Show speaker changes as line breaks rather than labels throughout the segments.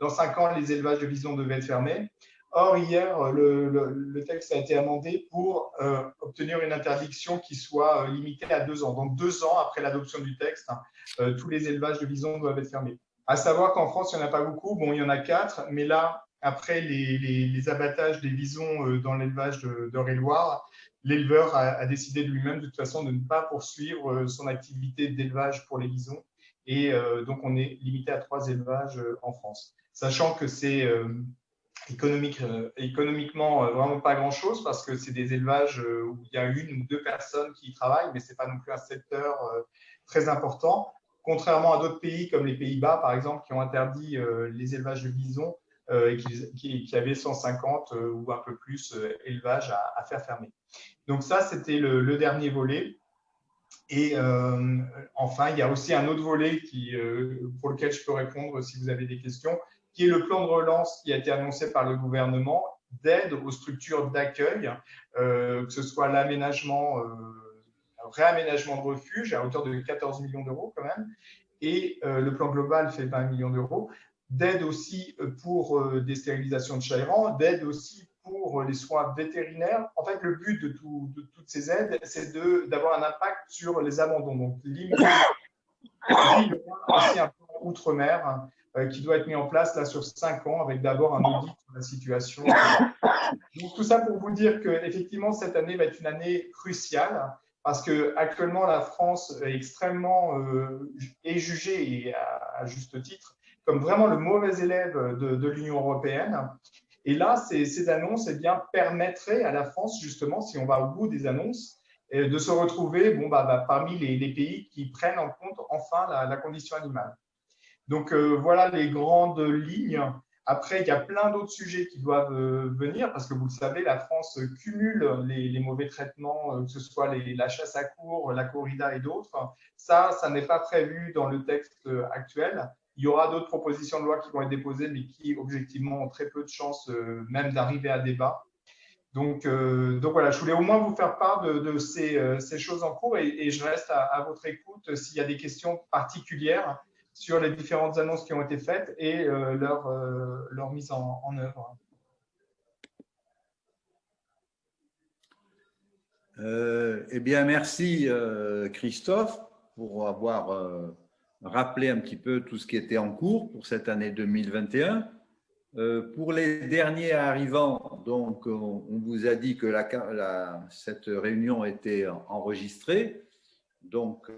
dans 5 ans, les élevages de visons devaient être fermés. Or, hier, le texte a été amendé pour obtenir une interdiction qui soit limitée à 2 ans. Donc, 2 ans après l'adoption du texte, tous les élevages de visons doivent être fermés. À savoir qu'en France, il n'y en a pas beaucoup. Bon, il y en a 4, mais là, après les abattages des visons dans l'élevage d'Eure-et-Loir, l'éleveur a décidé de lui-même, de toute façon, de ne pas poursuivre son activité d'élevage pour les visons. Et donc, on est limité à 3 élevages en France. Sachant que c'est économiquement vraiment pas grand-chose parce que c'est des élevages où il y a 1 ou 2 personnes qui y travaillent, mais ce n'est pas non plus un secteur très important. Contrairement à d'autres pays comme les Pays-Bas, par exemple, qui ont interdit les élevages de visons et qui avaient 150 ou un peu plus élevages à faire fermer. Donc ça, c'était le dernier volet. Et enfin, il y a aussi un autre volet pour lequel je peux répondre si vous avez des questions, qui est le plan de relance qui a été annoncé par le gouvernement d'aide aux structures d'accueil, que ce soit réaménagement de refuge à hauteur de 14 millions d'euros quand même, et le plan global fait 20 millions d'euros, d'aide aussi pour des stérilisations de chats errants, d'aide aussi pour les soins vétérinaires. En fait, le but de toutes ces aides, c'est d'avoir un impact sur les abandons. Donc, limiter aussi un plan outre-mer qui doit être mis en place là sur 5 ans, avec d'abord un audit sur la situation. Donc, tout ça pour vous dire qu'effectivement, cette année va être une année cruciale parce qu'actuellement, la France est extrêmement est jugée, et à juste titre, comme vraiment le mauvais élève de l'Union européenne. Et là, ces annonces permettraient à la France, justement, si on va au bout des annonces, de se retrouver parmi les pays qui prennent en compte enfin la condition animale. Donc, voilà les grandes lignes. Après, il y a plein d'autres sujets qui doivent venir parce que vous le savez, la France cumule les mauvais traitements, que ce soit la chasse à courre, la corrida et d'autres. Ça n'est pas prévu dans le texte actuel. Il y aura d'autres propositions de loi qui vont être déposées, mais qui, objectivement, ont très peu de chances même d'arriver à débat. Donc voilà, je voulais au moins vous faire part de ces choses en cours et je reste à votre écoute s'il y a des questions particulières sur les différentes annonces qui ont été faites et leur mise en œuvre.
Eh bien, merci Christophe pour avoir rappelé un petit peu tout ce qui était en cours pour cette année 2021. Pour les derniers arrivants, donc, on vous a dit que cette réunion était enregistrée. Donc,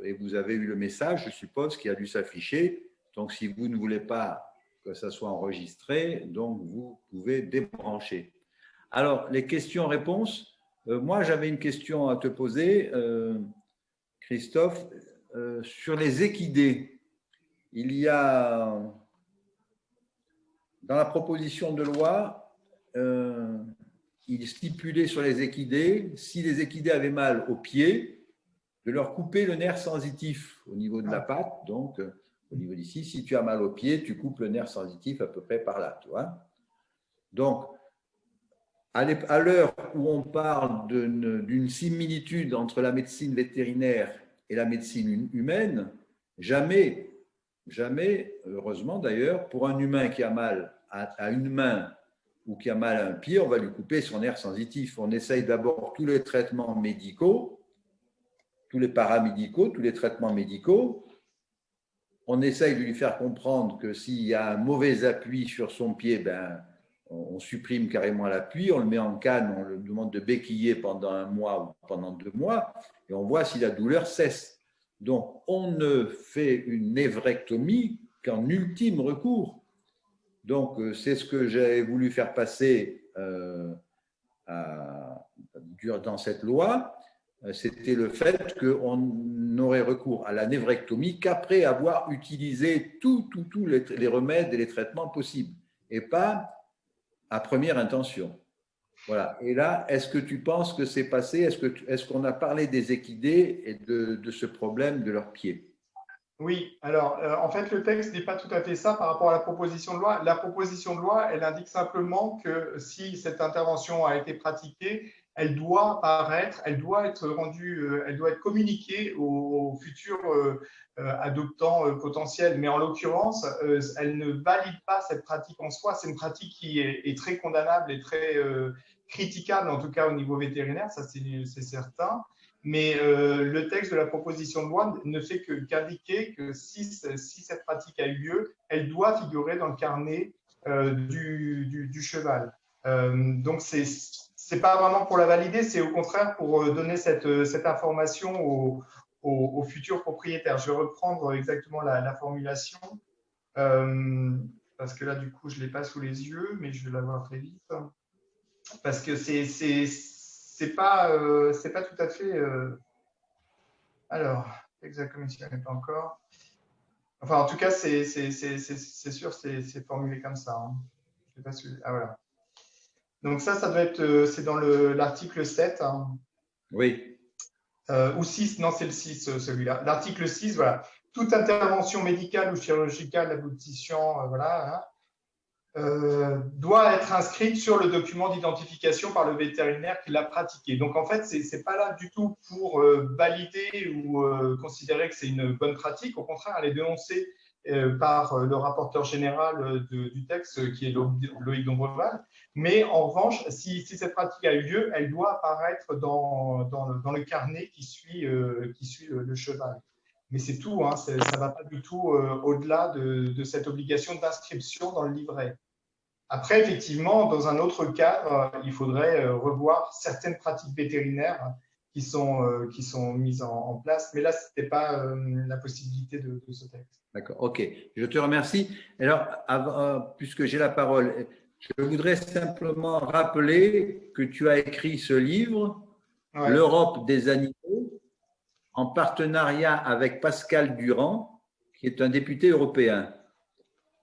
et vous avez eu le message, je suppose, qui a dû s'afficher. Donc, si vous ne voulez pas que ça soit enregistré, donc vous pouvez débrancher. Alors, les questions-réponses. Moi, j'avais une question à te poser, Christophe, sur les équidés. Il y a, dans la proposition de loi, il stipulait sur les équidés, si les équidés avaient mal au pied, de leur couper le nerf sensitif au niveau de la patte, donc au niveau d'ici. Si tu as mal au pied, tu coupes le nerf sensitif à peu près par là, tu vois. Donc, à l'heure où on parle d'une similitude entre la médecine vétérinaire et la médecine humaine, jamais, heureusement d'ailleurs, pour un humain qui a mal à une main ou qui a mal à un pied, on va lui couper son nerf sensitif. On essaye d'abord tous les traitements médicaux, tous les paramédicaux, tous les traitements médicaux. On essaye de lui faire comprendre que s'il y a un mauvais appui sur son pied, on supprime carrément l'appui, on le met en canne, on lui demande de béquiller pendant 1 mois ou pendant 2 mois, et on voit si la douleur cesse. Donc, on ne fait une névrectomie qu'en ultime recours. Donc, c'est ce que j'ai voulu faire passer dans cette loi. C'était le fait qu'on n'aurait recours à la névrectomie qu'après avoir utilisé tous les remèdes et les traitements possibles, et pas à première intention. Voilà. Et là, est-ce que tu penses que c'est passé? Est-ce qu'on a parlé des équidés et de ce problème de leurs pieds?
Oui, alors en fait, le texte n'est pas tout à fait ça par rapport à la proposition de loi. La proposition de loi, elle indique simplement que si cette intervention a été pratiquée, elle doit apparaître, elle doit être rendue, elle doit être communiquée aux futurs adoptants potentiels. Mais en l'occurrence, elle ne valide pas cette pratique en soi. C'est une pratique qui est très condamnable et très critiquable, en tout cas au niveau vétérinaire, ça c'est certain. Mais le texte de la proposition de loi ne fait qu'indiquer que si cette pratique a eu lieu, elle doit figurer dans le carnet du cheval. Donc, c'est pas vraiment pour la valider, c'est au contraire pour donner cette information aux futurs propriétaires. Je vais reprendre exactement la formulation parce que là, du coup, je ne l'ai pas sous les yeux, mais je vais la voir très vite. Parce que c'est pas tout à fait. Alors, exact commission n'est pas encore. Enfin, en tout cas, c'est sûr, c'est formulé comme ça. Hein. Je sais pas si... Ah voilà. Donc ça doit être, c'est dans l'article 7. Hein.
Oui.
Ou 6, non, c'est le 6, celui-là. L'article 6, voilà. Toute intervention médicale ou chirurgicale aboutissant, voilà, hein, doit être inscrite sur le document d'identification par le vétérinaire qui l'a pratiqué. Donc, en fait, ce n'est pas là du tout pour valider ou considérer que c'est une bonne pratique. Au contraire, elle est dénoncée par le rapporteur général du texte, qui est Loïc Dombreval. Mais en revanche, si cette pratique a eu lieu, elle doit apparaître dans le carnet qui suit le cheval. Mais c'est tout, hein, ça ne va pas du tout au-delà de cette obligation d'inscription dans le livret. Après, effectivement, dans un autre cadre, il faudrait revoir certaines pratiques vétérinaires qui sont mises en place. Mais là, ce n'était pas la possibilité de ce texte.
D'accord, ok. Je te remercie. Alors, puisque j'ai la parole, je voudrais simplement rappeler que tu as écrit ce livre, ouais. L'Europe des animaux, en partenariat avec Pascal Durand, qui est un député européen.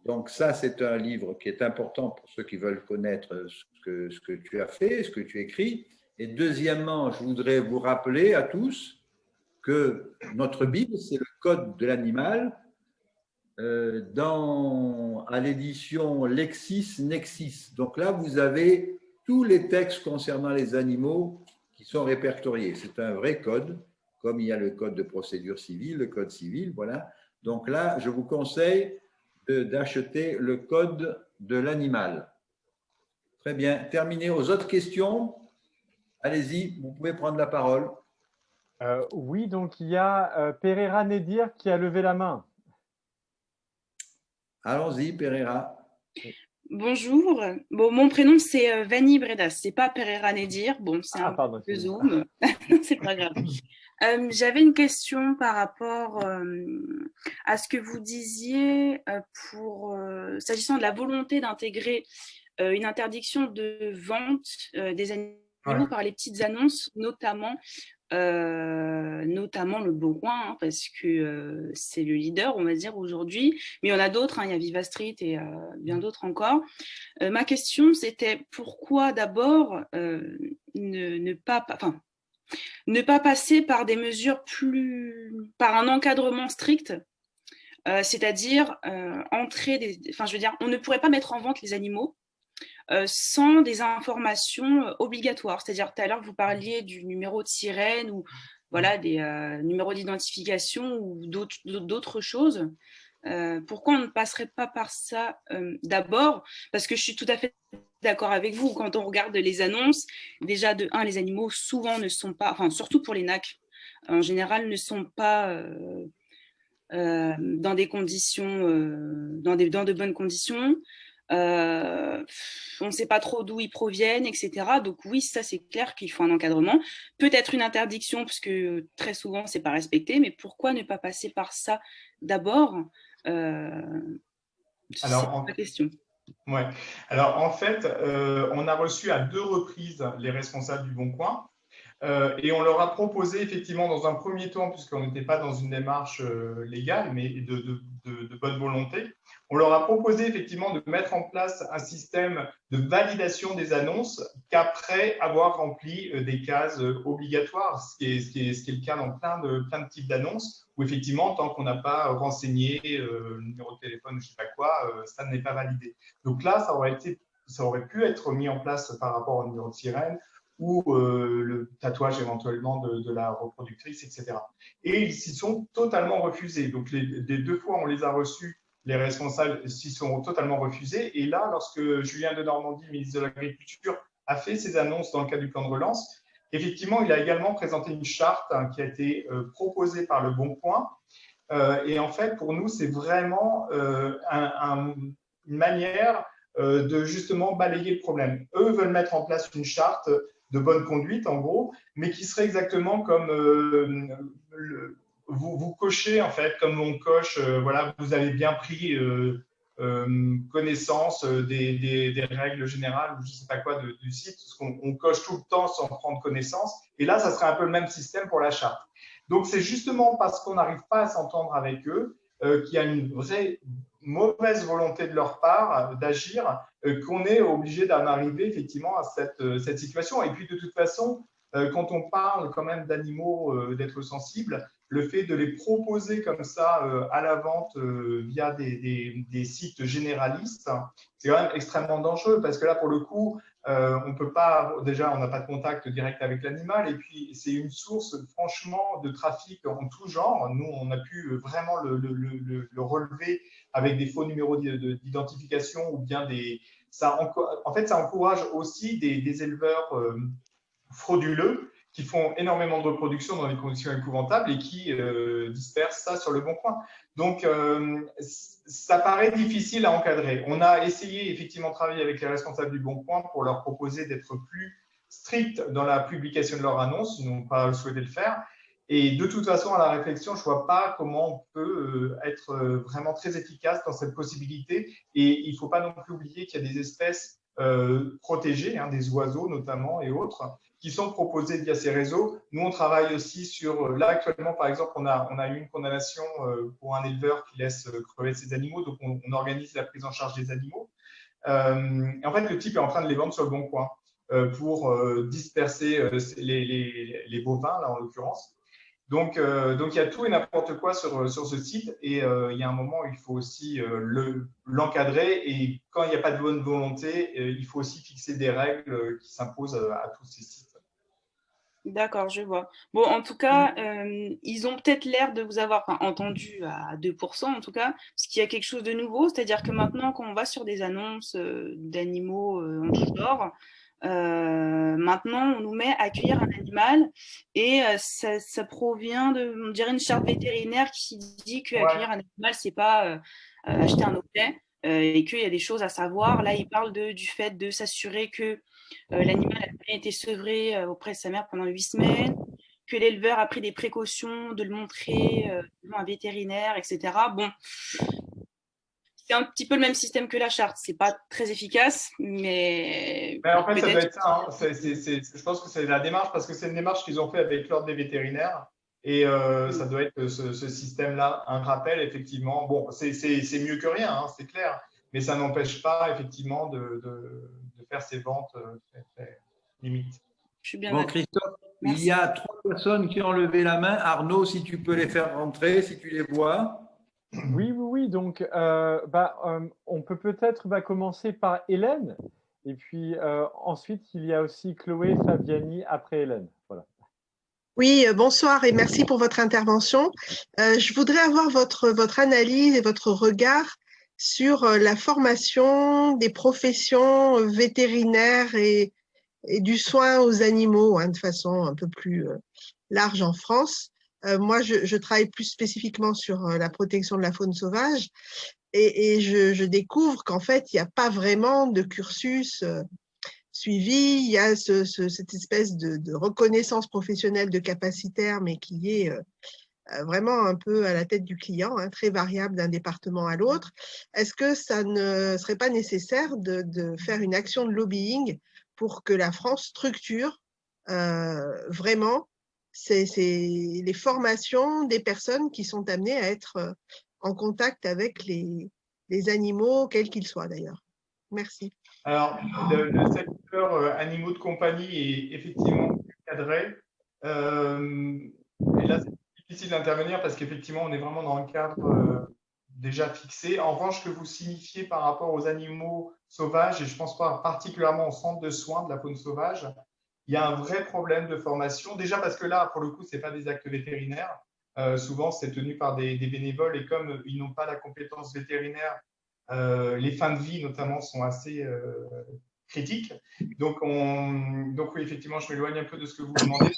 Donc ça, c'est un livre qui est important pour ceux qui veulent connaître ce que tu as fait, ce que tu écris. Et deuxièmement, je voudrais vous rappeler à tous que notre Bible, c'est le Code de l'animal, à l'édition LexisNexis. Donc là, vous avez tous les textes concernant les animaux qui sont répertoriés. C'est un vrai code, comme il y a le code de procédure civile, le code civil, voilà. Donc là, je vous conseille d'acheter le code de l'animal. Très bien. Terminé. Aux autres questions, allez-y, vous pouvez prendre la parole.
Oui, donc il y a Pereira Nedir qui a levé la main.
Allons-y, Pereira.
Bonjour. Bon, mon prénom, c'est Vanny Bredas. C'est pas Pereira Nedir. Bon, c'est un peu Zoom. C'est pas grave. J'avais une question par rapport à ce que vous disiez s'agissant de la volonté d'intégrer une interdiction de vente des animaux par les petites annonces, notamment le Bourgoin, hein, parce que c'est le leader, on va dire, aujourd'hui. Mais il y en a d'autres, hein, il y a Viva Street et bien d'autres encore. Ma question, c'était pourquoi d'abord ne pas passer par des mesures par un encadrement strict, c'est-à-dire on ne pourrait pas mettre en vente les animaux sans des informations obligatoires. C'est-à-dire, tout à l'heure, vous parliez du numéro de sirène ou voilà, des numéros d'identification ou d'autres choses. Pourquoi on ne passerait pas par ça d'abord? Parce que je suis tout à fait d'accord avec vous. Quand on regarde les annonces, déjà, de un, les animaux souvent ne sont pas, enfin, surtout pour les NAC, en général, ne sont pas dans des conditions, dans de bonnes conditions. On ne sait pas trop d'où ils proviennent, etc. Donc oui, ça c'est clair qu'il faut un encadrement. Peut-être une interdiction, parce que très souvent c'est pas respecté, mais pourquoi ne pas passer par ça d'abord? C'est ma question.
Ouais. Alors en fait, on a reçu à 2 reprises les responsables du Bon Coin. Et on leur a proposé effectivement dans un premier temps, puisqu'on n'était pas dans une démarche légale, mais de bonne volonté, on leur a proposé effectivement de mettre en place un système de validation des annonces qu'après avoir rempli des cases obligatoires, ce qui est le cas dans plein de types d'annonces, où effectivement, tant qu'on n'a pas renseigné le numéro de téléphone ou je ne sais pas quoi, ça n'est pas validé. Donc là, ça aurait pu être mis en place par rapport au numéro de sirène, ou le tatouage éventuellement de la reproductrice, etc. Et ils s'y sont totalement refusés. Donc, les 2 fois, on les a reçus, les responsables s'y sont totalement refusés. Et là, lorsque Julien Denormandie, ministre de l'Agriculture, a fait ses annonces dans le cadre du plan de relance, effectivement, il a également présenté une charte qui a été proposée par Le Bon Coin. Et en fait, pour nous, c'est vraiment une manière de justement balayer le problème. Eux veulent mettre en place une charte de bonne conduite, en gros, mais qui serait exactement comme vous cochez, en fait, comme on coche, voilà, vous avez bien pris connaissance des règles générales ou je ne sais pas quoi du site, parce qu'on coche tout le temps sans prendre connaissance. Et là, ça serait un peu le même système pour la charte. Donc, c'est justement parce qu'on n'arrive pas à s'entendre avec eux qu'il y a une vraie mauvaise volonté de leur part d'agir, qu'on est obligé d'en arriver effectivement à cette situation. Et puis, de toute façon, quand on parle quand même d'animaux, d'êtres sensibles, le fait de les proposer comme ça à la vente via des sites généralistes, c'est quand même extrêmement dangereux parce que là, pour le coup, on peut pas, déjà, on n'a pas de contact direct avec l'animal et puis c'est une source, franchement, de trafic en tout genre. Nous, on a pu vraiment le relever avec des faux numéros d'identification ou bien en fait, ça encourage aussi des éleveurs frauduleux qui font énormément de reproduction dans des conditions épouvantables et qui dispersent ça sur Le Bon Coin. Donc, ça paraît difficile à encadrer. On a essayé effectivement de travailler avec les responsables du Bon Coin pour leur proposer d'être plus stricts dans la publication de leurs annonces. Ils n'ont pas souhaité le faire. Et de toute façon, à la réflexion, je ne vois pas comment on peut être vraiment très efficace dans cette possibilité. Et il ne faut pas non plus oublier qu'il y a des espèces protégées, des oiseaux notamment et autres, qui sont proposés via ces réseaux. Nous, on travaille aussi sur… Là, actuellement, par exemple, on a eu une condamnation pour un éleveur qui laisse crever ses animaux. Donc, on organise la prise en charge des animaux. Et en fait, le type est en train de les vendre sur Le Bon Coin pour disperser les bovins, là, en l'occurrence. Donc, il y a tout et n'importe quoi sur ce site et il y a un moment où il faut aussi l'encadrer et quand il n'y a pas de bonne volonté, il faut aussi fixer des règles qui s'imposent à tous ces sites.
D'accord, je vois. Bon, en tout cas, ils ont peut-être l'air de vous avoir entendu à 2%, en tout cas, parce qu'il y a quelque chose de nouveau, c'est-à-dire que maintenant, quand on va sur des annonces d'animaux en tout genre, maintenant, on nous met à accueillir un animal et ça provient de, on dirait, une charte vétérinaire qui dit qu'accueillir un animal, c'est pas acheter un objet et qu'il y a des choses à savoir. Là, il parle du fait de s'assurer que l'animal a bien été sevré auprès de sa mère pendant 8 semaines, que l'éleveur a pris des précautions de le montrer devant un vétérinaire, etc. Bon, c'est un petit peu le même système que la charte. C'est pas très efficace, mais
en fait, ça doit être ça. Je pense que c'est la démarche parce que c'est une démarche qu'ils ont fait avec l'ordre des vétérinaires. Et ça doit être ce système-là, un rappel, effectivement. Bon, c'est mieux que rien, c'est clair. Mais ça n'empêche pas, effectivement, de faire ces ventes très limites.
Je suis bien
bon,
d'accord.
Christophe,
Merci.
il y a 3 personnes qui ont levé la main. Arnaud, si tu peux les faire rentrer, si tu les vois.
Oui. Donc, on peut peut-être commencer par Hélène. Et puis ensuite, il y a aussi Chloé Fabiani après Hélène. Voilà.
Oui, bonsoir et merci pour votre intervention. Je voudrais avoir votre analyse et votre regard sur la formation des professions vétérinaires et du soin aux animaux, de façon un peu plus large en France. Moi, je travaille plus spécifiquement sur la protection de la faune sauvage et je découvre qu'en fait, il n'y a pas vraiment de cursus suivi. Il y a cette espèce de reconnaissance professionnelle de capacitaire, mais qui est vraiment un peu à la tête du client, très variable d'un département à l'autre. Est-ce que ça ne serait pas nécessaire de faire une action de lobbying pour que la France structure vraiment les formations des personnes qui sont amenées à être en contact avec les animaux, quels qu'ils soient d'ailleurs? Merci.
Alors, le secteur animaux de compagnie est effectivement cadré. Et là, c'est difficile d'intervenir parce qu'effectivement, on est vraiment dans un cadre déjà fixé. En revanche, ce que vous signifiez par rapport aux animaux sauvages, et je pense pas particulièrement au centre de soins de la faune sauvage, il y a un vrai problème de formation. Déjà parce que là, pour le coup, ce n'est pas des actes vétérinaires. Souvent, c'est tenu par des bénévoles et comme ils n'ont pas la compétence vétérinaire, les fins de vie notamment sont assez critiques. Donc oui, effectivement, je m'éloigne un peu de ce que vous demandez.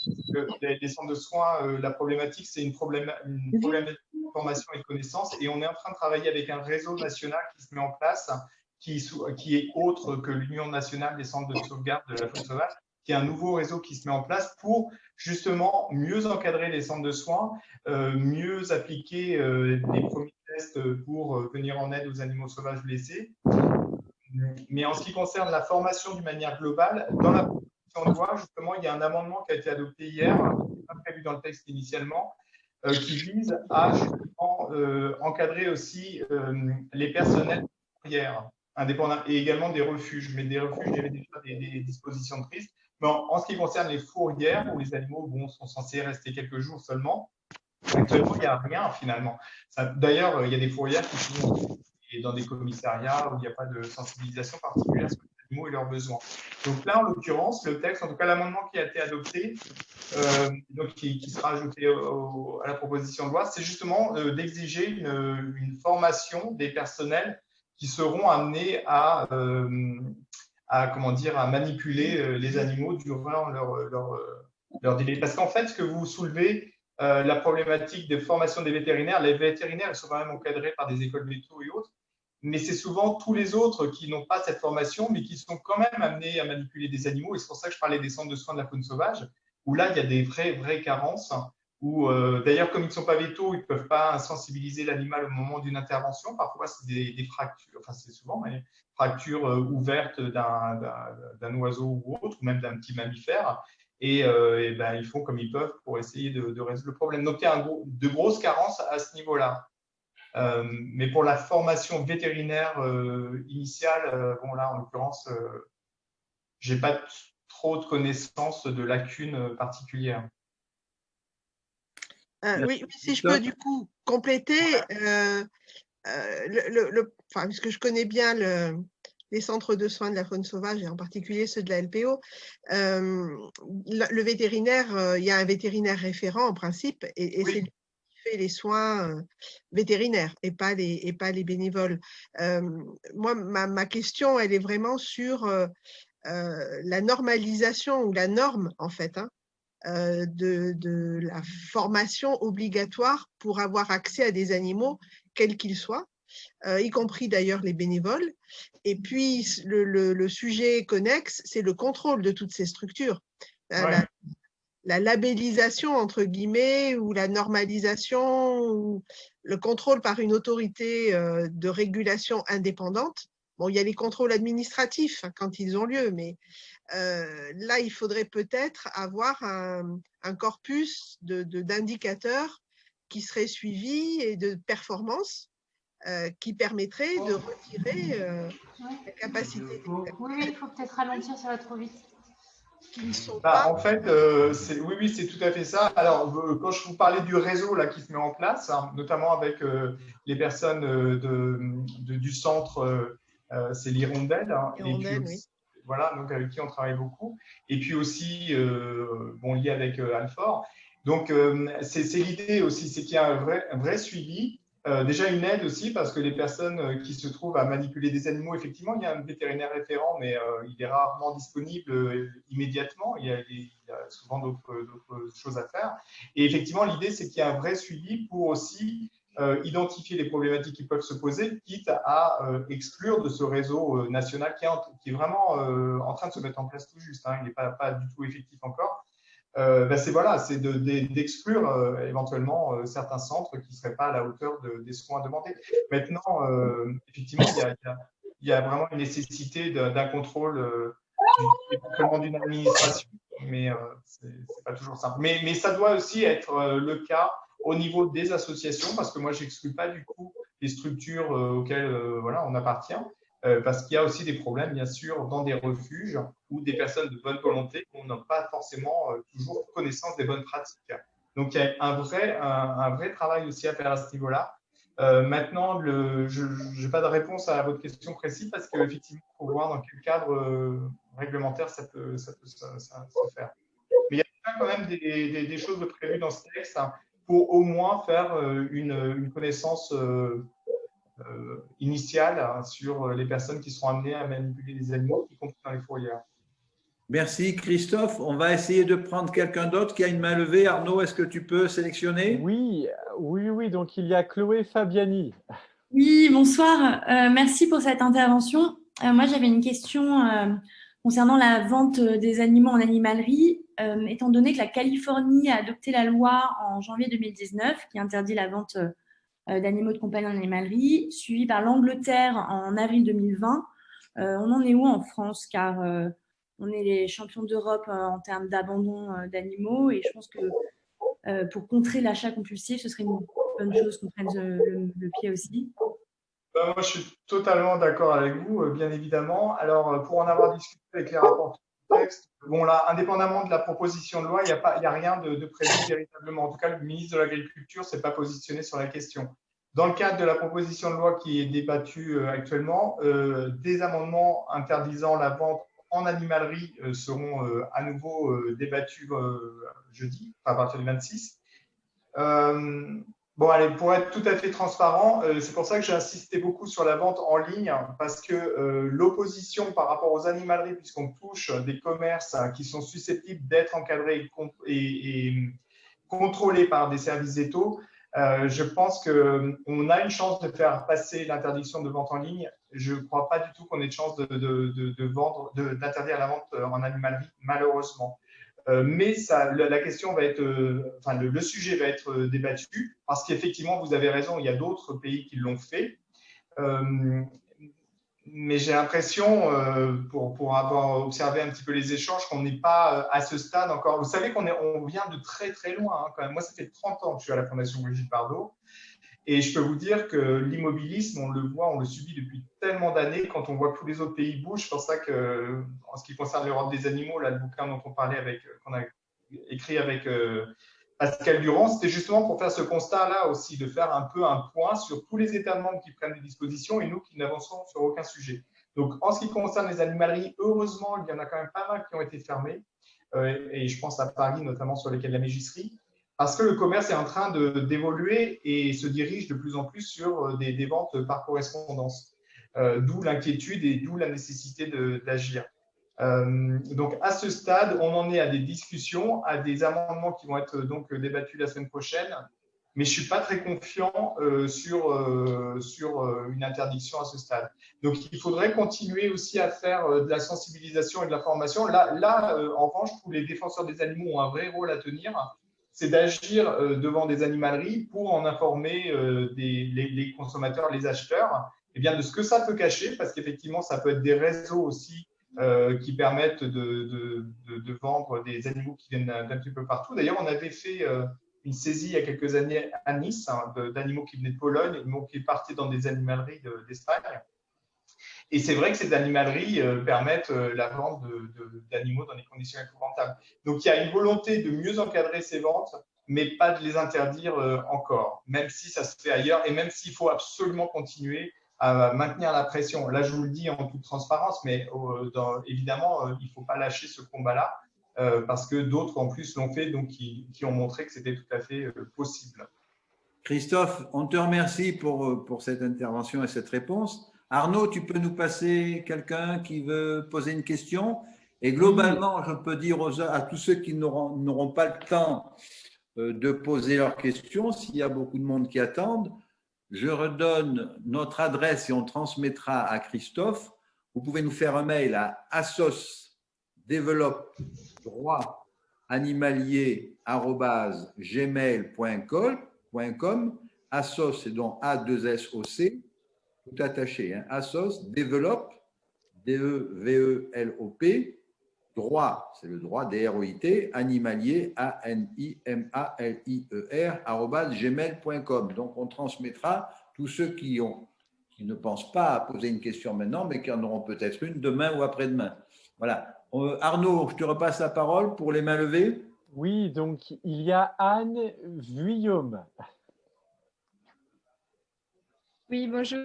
Les centres de soins, la problématique, c'est une problématique de formation et de connaissances. Et on est en train de travailler avec un réseau national qui se met en place, qui est autre que l'Union nationale des centres de sauvegarde de la faune sauvage, qui est un nouveau réseau qui se met en place pour justement mieux encadrer les centres de soins, mieux appliquer les premiers tests pour venir en aide aux animaux sauvages blessés. Mais en ce qui concerne la formation d'une manière globale, dans la proposition de loi, justement, il y a un amendement qui a été adopté hier, qui n'est pas prévu dans le texte initialement, qui vise à justement encadrer aussi les personnels fourrières indépendants et également des refuges. Mais des refuges, il y avait déjà des dispositions de prise. Mais en ce qui concerne les fourrières, où les animaux sont censés rester quelques jours seulement, actuellement, il n'y a rien finalement. D'ailleurs, il y a des fourrières qui sont dans des commissariats où il n'y a pas de sensibilisation particulière sur les animaux et leurs besoins. Donc là, en l'occurrence, le texte, en tout cas l'amendement qui a été adopté, donc qui sera ajouté à la proposition de loi, c'est justement d'exiger une formation des personnels qui seront amenés à manipuler les animaux durant leur délai. Parce qu'en fait, ce que vous soulevez, la problématique des formations des vétérinaires, les vétérinaires, ils sont quand même encadrés par des écoles véto et autres, mais c'est souvent tous les autres qui n'ont pas cette formation, mais qui sont quand même amenés à manipuler des animaux. Et c'est pour ça que je parlais des centres de soins de la faune sauvage, où là, il y a des vraies carences. D'ailleurs, comme ils ne sont pas vétos, ils ne peuvent pas sensibiliser l'animal au moment d'une intervention. Parfois, c'est des fractures, enfin, c'est souvent des fractures ouvertes d'un oiseau ou autre, ou même d'un petit mammifère. Et ils font comme ils peuvent pour essayer de résoudre le problème. Donc, il y a de grosses carences à ce niveau-là. Mais pour la formation vétérinaire initiale, bon là, en l'occurrence, je n'ai pas trop de connaissances de lacunes particulières.
Oui, si je peux du coup compléter, puisque je connais bien les centres de soins de la faune sauvage et en particulier ceux de la LPO, le vétérinaire, il y a un vétérinaire référent en principe et
Oui.
c'est lui qui fait les soins vétérinaires et pas les bénévoles. Moi, ma question, elle est vraiment sur la normalisation ou la norme en fait, de la formation obligatoire pour avoir accès à des animaux, quels qu'ils soient, y compris d'ailleurs les bénévoles. Et puis, le sujet connexe, c'est le contrôle de toutes ces structures.
Ouais.
La labellisation, entre guillemets, ou la normalisation, ou le contrôle par une autorité de régulation indépendante. Bon, il y a les contrôles administratifs quand ils ont lieu, mais là, il faudrait peut-être avoir un corpus d'indicateurs qui serait suivi et de performance qui permettrait de retirer la capacité.
Oui, il faut peut-être ralentir, ça va trop vite.
Qui ne sont pas...
En fait, oui, c'est tout à fait ça. Alors, quand je vous parlais du réseau là, qui se met en place, hein, notamment avec les personnes du centre, c'est l'Hirondelle. Hein, et puis aussi,
oui.
Voilà, donc avec qui on travaille beaucoup. Et puis aussi, lié avec Alfort. Donc, c'est l'idée aussi, c'est qu'il y a un vrai suivi. Déjà une aide aussi parce que les personnes qui se trouvent à manipuler des animaux, effectivement, il y a un vétérinaire référent, mais il est rarement disponible immédiatement. Il y a souvent d'autres choses à faire. Et effectivement, l'idée, c'est qu'il y a un vrai suivi pour aussi identifier les problématiques qui peuvent se poser, quitte à exclure de ce réseau national qui est vraiment en train de se mettre en place tout juste. Hein, il n'est pas du tout effectif encore. C'est d'exclure éventuellement certains centres qui ne seraient pas à la hauteur des soins demandés. Maintenant, effectivement, il y a vraiment une nécessité d'un contrôle éventuellement d'une administration, mais ce n'est pas toujours simple. Mais ça doit aussi être le cas au niveau des associations, parce que moi, je n'exclus pas du coup les structures auxquelles on appartient. Parce qu'il y a aussi des problèmes, bien sûr, dans des refuges où des personnes de bonne volonté n'ont pas forcément toujours connaissance des bonnes pratiques. Donc, il y a un vrai travail aussi à faire à ce niveau-là. Maintenant, je n'ai pas de réponse à votre question précise parce qu'effectivement, il faut voir dans quel cadre réglementaire, ça peut se faire. Mais il y a quand même des choses de prévues dans ce texte pour au moins faire une connaissance initiale sur les personnes qui seront amenées à manipuler les animaux, y compris dans les fourrières.
Merci Christophe. On va essayer de prendre quelqu'un d'autre qui a une main levée. Arnaud, est-ce que tu peux sélectionner?
Oui, donc il y a Chloé Fabiani.
Oui, bonsoir. Merci pour cette intervention. Moi, j'avais une question concernant la vente des animaux en animalerie. Étant donné que la Californie a adopté la loi en janvier 2019 qui interdit la vente d'animaux de compagnie en animalerie, suivie par l'Angleterre en avril 2020, on en est où en France? Car on est les champions d'Europe en termes d'abandon d'animaux et je pense que pour contrer l'achat compulsif, ce serait une bonne chose qu'on prenne le pied aussi.
Moi, je suis totalement d'accord avec vous, bien évidemment. Alors, pour en avoir discuté avec les rapporteurs du texte, bon, là, indépendamment de la proposition de loi, il n'y a rien de prévu véritablement. En tout cas, le ministre de l'Agriculture ne s'est pas positionné sur la question. Dans le cadre de la proposition de loi qui est débattue actuellement, des amendements interdisant la vente en animalerie seront à nouveau débattus jeudi, à partir du 26. Bon, allez, pour être tout à fait transparent, c'est pour ça que j'ai insisté beaucoup sur la vente en ligne, parce que l'opposition par rapport aux animaleries, puisqu'on touche des commerces qui sont susceptibles d'être encadrés et contrôlés par des services étaux, je pense qu'on a une chance de faire passer l'interdiction de vente en ligne. Je ne crois pas du tout qu'on ait de chance d'interdire la vente en animalerie, malheureusement. Mais la question va être, le sujet va être débattu parce qu'effectivement, vous avez raison, il y a d'autres pays qui l'ont fait. Mais j'ai l'impression, pour avoir observé un petit peu les échanges, qu'on n'est pas à ce stade encore. Vous savez qu'on vient de très très loin, hein, quand même. Moi, ça fait 30 ans que je suis à la Fondation Brigitte Bardot. Et je peux vous dire que l'immobilisme, on le voit, on le subit depuis tellement d'années. Quand on voit que tous les autres pays bougent, c'est pour ça que, en ce qui concerne l'Europe des animaux, là, le bouquin dont on parlait qu'on a écrit avec Pascal Durand, c'était justement pour faire ce constat-là aussi, de faire un peu un point sur tous les États membres qui prennent des dispositions et nous qui n'avançons sur aucun sujet. Donc, en ce qui concerne les animaleries, heureusement, il y en a quand même pas mal qui ont été fermées. Et je pense à Paris, notamment sur lesquels la mégisserie. Parce que le commerce est en train d'évoluer et se dirige de plus en plus sur des ventes par correspondance. D'où l'inquiétude et d'où la nécessité d'agir. Donc, à ce stade, on en est à des discussions, à des amendements qui vont être donc débattus la semaine prochaine. Mais je ne suis pas très confiant sur une interdiction à ce stade. Donc, il faudrait continuer aussi à faire de la sensibilisation et de la formation. Là en revanche, tous les défenseurs des animaux ont un vrai rôle à tenir. C'est d'agir devant des animaleries pour en informer les consommateurs, les acheteurs, eh bien, de ce que ça peut cacher, parce qu'effectivement, ça peut être des réseaux aussi qui permettent de vendre des animaux qui viennent d'un petit peu partout. D'ailleurs, on avait fait une saisie il y a quelques années à Nice d'animaux qui venaient de Pologne, qui partaient dans des animaleries d'Espagne. Et c'est vrai que ces animaleries permettent la vente d'animaux dans des conditions épouvantables. Donc, il y a une volonté de mieux encadrer ces ventes, mais pas de les interdire encore, même si ça se fait ailleurs et même s'il faut absolument continuer à maintenir la pression. Là, je vous le dis en toute transparence, mais évidemment, il ne faut pas lâcher ce combat-là parce que d'autres en plus l'ont fait, donc qui ont montré que c'était tout à fait possible.
Christophe, on te remercie pour cette intervention et cette réponse. Arnaud, tu peux nous passer quelqu'un qui veut poser une question? Et globalement, je peux dire à tous ceux qui n'auront pas le temps de poser leurs questions, s'il y a beaucoup de monde qui attendent, je redonne notre adresse et on transmettra à Christophe. Vous pouvez nous faire un mail à assos-développe-droit-animalier@gmail.com. Assos, c'est donc A2SOC, tout attaché. Hein. Assos, développe, D-E-V-E-L-O-P, droit, c'est le droit, D-R-O-I-T, animalier, A-N-I-M-A-L-I-E-R, @gmail.com. Donc, on transmettra tous ceux qui ne pensent pas à poser une question maintenant, mais qui en auront peut-être une demain ou après-demain. Voilà. Arnaud, je te repasse la parole pour les mains levées.
Oui, donc il y a Anne Vuillaume.
Oui, bonjour.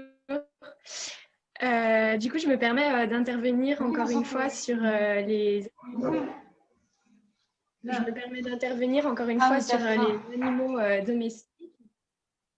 Du coup, je me permets d'intervenir encore une fois sur les animaux. Je me permets d'intervenir encore une fois sur les animaux domestiques.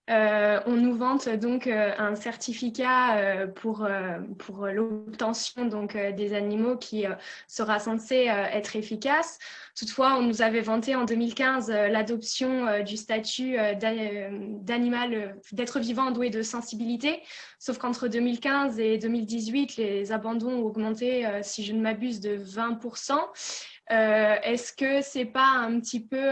On nous vante donc un certificat pour l'obtention donc des animaux qui sera censé être efficace. Toutefois, on nous avait vanté en 2015 l'adoption du statut d'animal, d'être vivant doué de sensibilité, sauf qu'entre 2015 et 2018, les abandons ont augmenté, si je ne m'abuse, de 20%. Est-ce que c'est pas un petit peu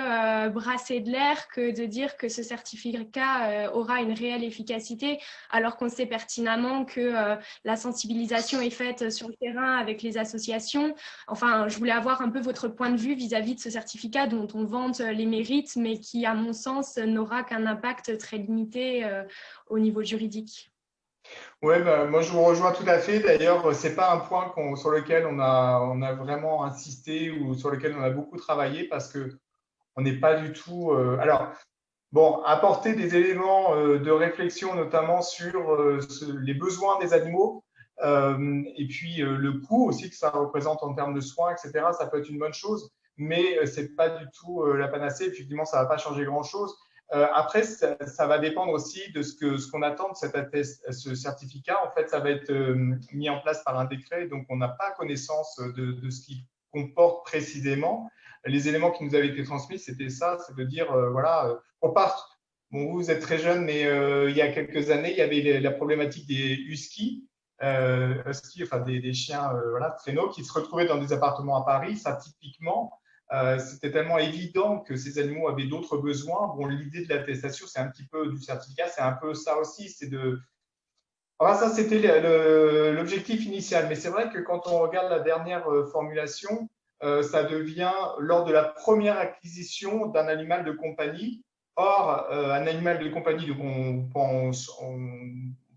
brasser de l'air que de dire que ce certificat aura une réelle efficacité alors qu'on sait pertinemment que la sensibilisation est faite sur le terrain avec les associations? Enfin, je voulais avoir un peu votre point de vue vis-à-vis de ce certificat dont on vante les mérites, mais qui, à mon sens, n'aura qu'un impact très limité au niveau juridique.
Oui, moi je vous rejoins tout à fait. D'ailleurs, ce n'est pas un point sur lequel on a vraiment insisté ou sur lequel on a beaucoup travaillé parce qu'on n'est pas du tout. Alors, bon, apporter des éléments de réflexion, notamment sur les besoins des animaux et puis le coût aussi que ça représente en termes de soins, etc., ça peut être une bonne chose, mais ce n'est pas du tout la panacée. Effectivement, ça ne va pas changer grand-chose. Après, ça va dépendre aussi de ce qu'on attend de ce certificat. En fait, ça va être mis en place par un décret, donc on n'a pas connaissance de ce qu'il comporte précisément. Les éléments qui nous avaient été transmis, c'était ça, c'est de dire, voilà, on part. Bon, vous êtes très jeune, mais il y a quelques années, il y avait la problématique des huskies, enfin des chiens voilà, traîneaux qui se retrouvaient dans des appartements à Paris. Ça, typiquement, c'était tellement évident que ces animaux avaient d'autres besoins. Bon, l'idée de l'attestation, c'est un petit peu du certificat, c'est un peu ça aussi, c'est de… Enfin, ça, c'était l'objectif initial. Mais c'est vrai que quand on regarde la dernière formulation, ça devient lors de la première acquisition d'un animal de compagnie. Or, un animal de compagnie, donc on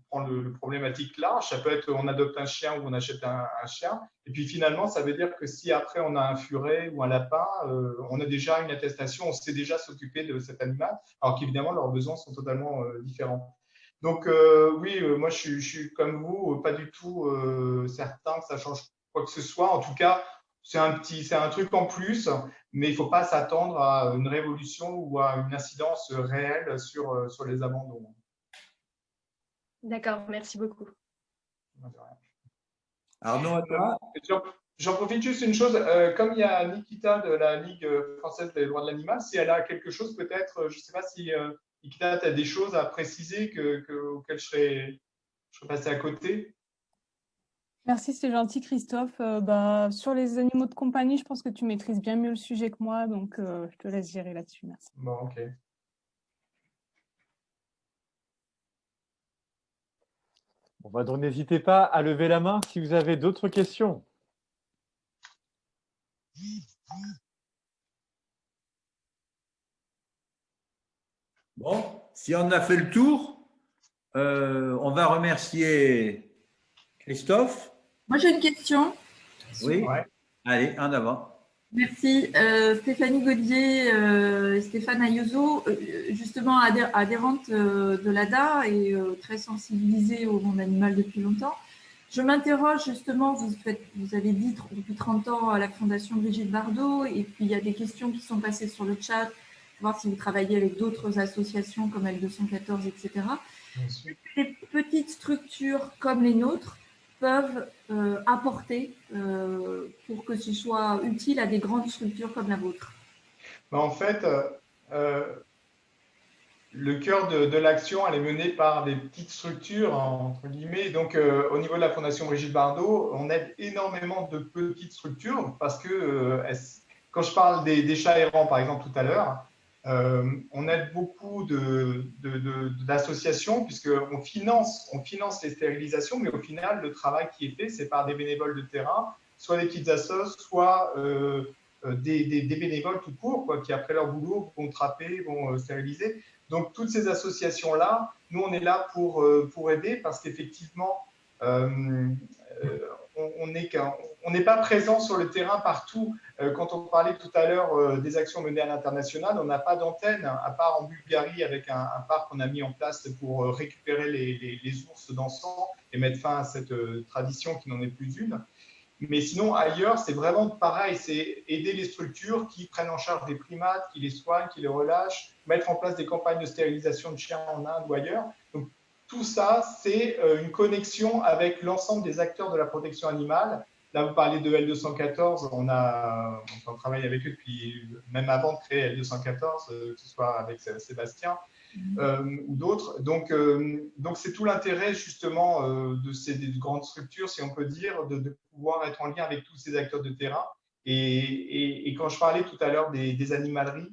prend le problématique large. Ça peut être on adopte un chien ou on achète un chien. Et puis finalement, ça veut dire que si après on a un furet ou un lapin, on a déjà une attestation, on sait déjà s'occuper de cet animal, alors qu'évidemment leurs besoins sont totalement différents. Donc oui, moi je suis comme vous, pas du tout certain que ça change quoi que ce soit. En tout cas, c'est un truc en plus, mais il ne faut pas s'attendre à une révolution ou à une incidence réelle sur les abandons.
D'accord, merci beaucoup.
Arnaud, à toi.
J'en profite juste une chose, comme il y a Nikita de la Ligue française des droits de l'animal, si elle a quelque chose peut-être, je ne sais pas si Nikita, tu as des choses à préciser auxquelles je serais passé à côté.
Merci, c'est gentil Christophe. Sur les animaux de compagnie, je pense que tu maîtrises bien mieux le sujet que moi, donc je te laisse gérer là-dessus. Merci.
Bon, ok.
Bon, donc n'hésitez pas à lever la main si vous avez d'autres questions.
Bon, si on a fait le tour, on va remercier Christophe.
Moi, j'ai une question.
Oui, ouais. Allez, en avant.
Merci. Stéphanie Gaudier, Stéphane Ayuso, justement adhérente de l'ADA et très sensibilisée au monde animal depuis longtemps. Je m'interroge justement, vous avez dit depuis 30 ans à la Fondation Brigitte Bardot, et puis il y a des questions qui sont passées sur le chat, voir si vous travaillez avec d'autres associations comme L214, etc. Les petites structures comme les nôtres peuvent apporter pour que ce soit utile à des grandes structures comme la vôtre?
En fait, le cœur de l'action, elle est menée par des petites structures, entre guillemets. Donc, au niveau de la Fondation Brigitte Bardot, on aide énormément de petites structures parce que, quand je parle des chats errants, par exemple, tout à l'heure, on aide beaucoup d'associations puisqu'on finance les stérilisations, mais au final, le travail qui est fait, c'est par des bénévoles de terrain, soit des petites assos, soit des bénévoles tout court, quoi, qui après leur boulot vont trapper, vont stériliser. Donc, toutes ces associations-là, nous, on est là pour aider parce qu'effectivement, on on n'est pas présent sur le terrain partout. Quand on parlait tout à l'heure des actions menées à l'international, on n'a pas d'antenne, à part en Bulgarie avec un parc qu'on a mis en place pour récupérer les ours dansants et mettre fin à cette tradition qui n'en est plus une. Mais sinon, ailleurs, c'est vraiment pareil, c'est aider les structures qui prennent en charge des primates, qui les soignent, qui les relâchent, mettre en place des campagnes de stérilisation de chiens en Inde ou ailleurs. Donc, tout ça, c'est une connexion avec l'ensemble des acteurs de la protection animale. Là, vous parlez de L214, on travaille avec eux depuis, même avant de créer L214, que ce soit avec Sébastien ou d'autres. Donc c'est tout l'intérêt justement de ces grandes structures, si on peut dire, de pouvoir être en lien avec tous ces acteurs de terrain. Et quand je parlais tout à l'heure des animaleries,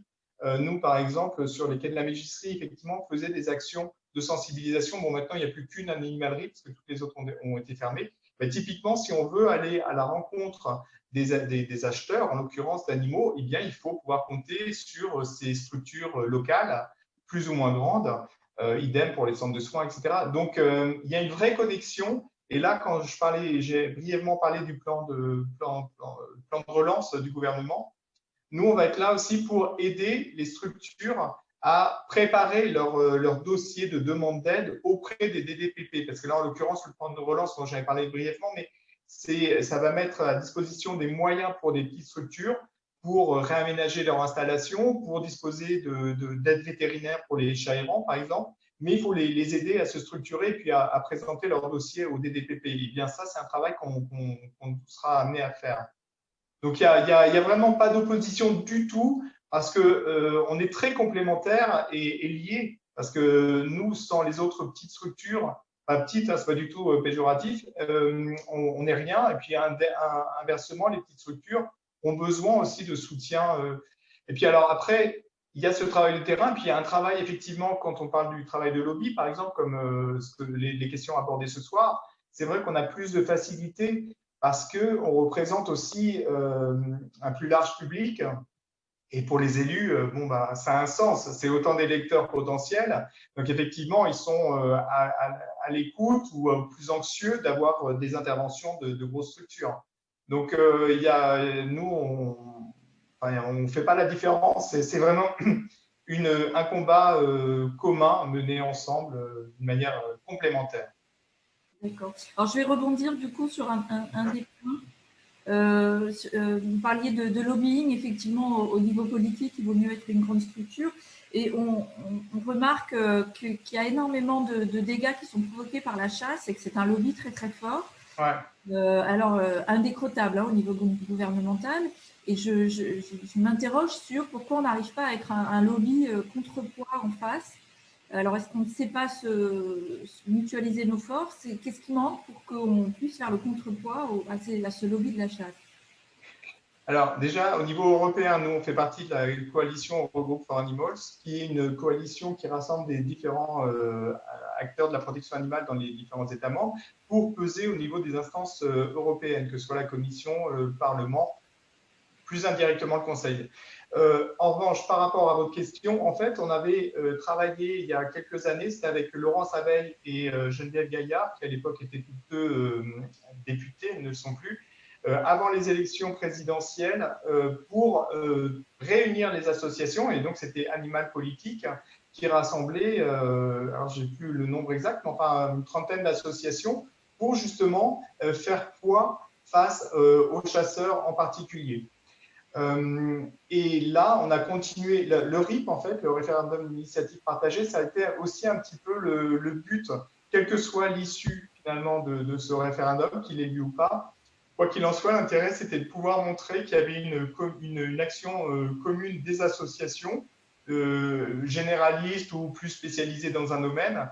nous, par exemple, sur les quais de la Mégisserie, effectivement, on faisait des actions de sensibilisation. Bon, maintenant, il n'y a plus qu'une animalerie, parce que toutes les autres ont été fermées. Mais typiquement, si on veut aller à la rencontre des acheteurs, en l'occurrence d'animaux, eh bien, il faut pouvoir compter sur ces structures locales, plus ou moins grandes, idem pour les centres de soins, etc. Donc, il y a une vraie connexion. Et là, quand j'ai brièvement parlé du plan de relance du gouvernement, nous, on va être là aussi pour aider les structures à préparer leur dossier de demande d'aide auprès des DDPP. Parce que là, en l'occurrence, le plan de relance, dont j'avais parlé brièvement, mais ça va mettre à disposition des moyens pour des petites structures pour réaménager leur installation, pour disposer d'aide vétérinaire pour les chats errants, par exemple. Mais il faut les aider à se structurer et puis à présenter leur dossier au DDPP. Et bien ça, c'est un travail qu'on sera amené à faire. Donc, il n'y a vraiment pas d'opposition du tout parce qu'on est très complémentaires et liés. Parce que nous, sans les autres petites structures, pas petites, hein, ce n'est pas du tout péjoratif, on n'est rien. Et puis, inversement, les petites structures ont besoin aussi de soutien. Et puis, alors après, il y a ce travail de terrain, puis il y a un travail, effectivement, quand on parle du travail de lobby, par exemple, comme les questions abordées ce soir, c'est vrai qu'on a plus de facilité parce qu'on représente aussi un plus large public. Et pour les élus, ça a un sens. C'est autant d'électeurs potentiels. Donc, effectivement, ils sont à l'écoute ou plus anxieux d'avoir des interventions de grosses structures. Donc, nous, on ne fait pas la différence. C'est vraiment un combat commun mené ensemble d'une manière complémentaire.
D'accord. Alors, je vais rebondir du coup sur un des points. Vous parliez de lobbying, effectivement, au niveau politique, il vaut mieux être une grande structure. Et on remarque qu'il y a énormément de dégâts qui sont provoqués par la chasse et que c'est un lobby très, très fort. Ouais. Alors, indécrottable au niveau gouvernemental. Et je m'interroge sur pourquoi on n'arrive pas à être un lobby contrepoids en face. Alors, est-ce qu'on ne sait pas mutualiser nos forces? Qu'est-ce qui manque pour qu'on puisse faire le contrepoids à ce lobby de la chasse?
Alors, déjà, au niveau européen, nous, on fait partie de la coalition Eurogroup for Animals, qui est une coalition qui rassemble des différents acteurs de la protection animale dans les différents États membres pour peser au niveau des instances européennes, que ce soit la Commission, le Parlement, plus indirectement le Conseil. En revanche, par rapport à votre question, en fait, on avait travaillé il y a quelques années, c'était avec Laurence Abeille et Geneviève Gaillard, qui à l'époque étaient toutes deux députées, elles ne le sont plus, avant les élections présidentielles, pour réunir les associations, et donc c'était Animal Politique, qui rassemblait, alors je n'ai plus le nombre exact, mais enfin une trentaine d'associations, pour justement faire poids face aux chasseurs en particulier. Et là, on a continué. Le RIP, en fait, le référendum d'initiative partagée, ça a été aussi un petit peu le but, quelle que soit l'issue finalement de ce référendum, qu'il ait lieu ou pas. Quoi qu'il en soit, l'intérêt, c'était de pouvoir montrer qu'il y avait une action commune des associations, généralistes ou plus spécialisées dans un domaine.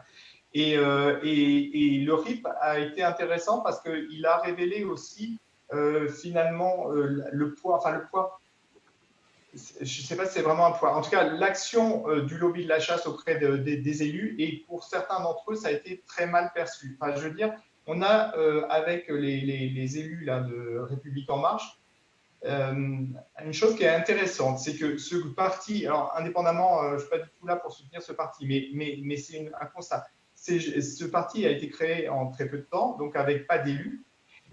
Et le RIP a été intéressant parce qu'il a révélé aussi finalement le poids, je ne sais pas si c'est vraiment un poids, en tout cas l'action du lobby de la chasse auprès des élus, et pour certains d'entre eux ça a été très mal perçu. Enfin, je veux dire, on a avec les élus là, de République En Marche une chose qui est intéressante, c'est que ce parti, alors indépendamment, je ne suis pas du tout là pour soutenir ce parti, mais c'est un constat. Ce parti a été créé en très peu de temps, donc avec pas d'élus.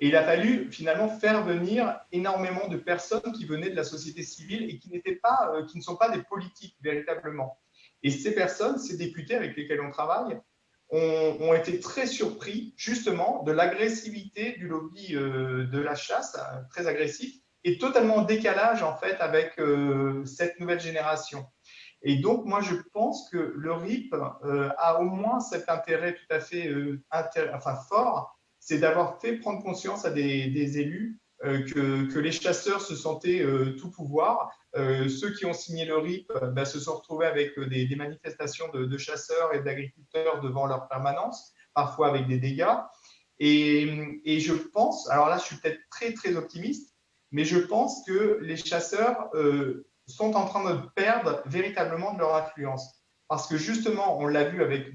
Et il a fallu finalement faire venir énormément de personnes qui venaient de la société civile et qui ne sont pas des politiques véritablement. Et ces personnes, ces députés avec lesquels on travaille, ont été très surpris justement de l'agressivité du lobby de la chasse, très agressif, et totalement en décalage en fait avec cette nouvelle génération. Et donc, moi, je pense que le RIP a au moins cet intérêt tout à fait fort, c'est d'avoir fait prendre conscience à des élus que les chasseurs se sentaient tout pouvoir. Ceux qui ont signé le RIP se sont retrouvés avec des manifestations de chasseurs et d'agriculteurs devant leur permanence, parfois avec des dégâts. Et je pense, alors là, je suis peut-être très, très optimiste, mais je pense que les chasseurs sont en train de perdre véritablement de leur influence. Parce que justement, on l'a vu avec,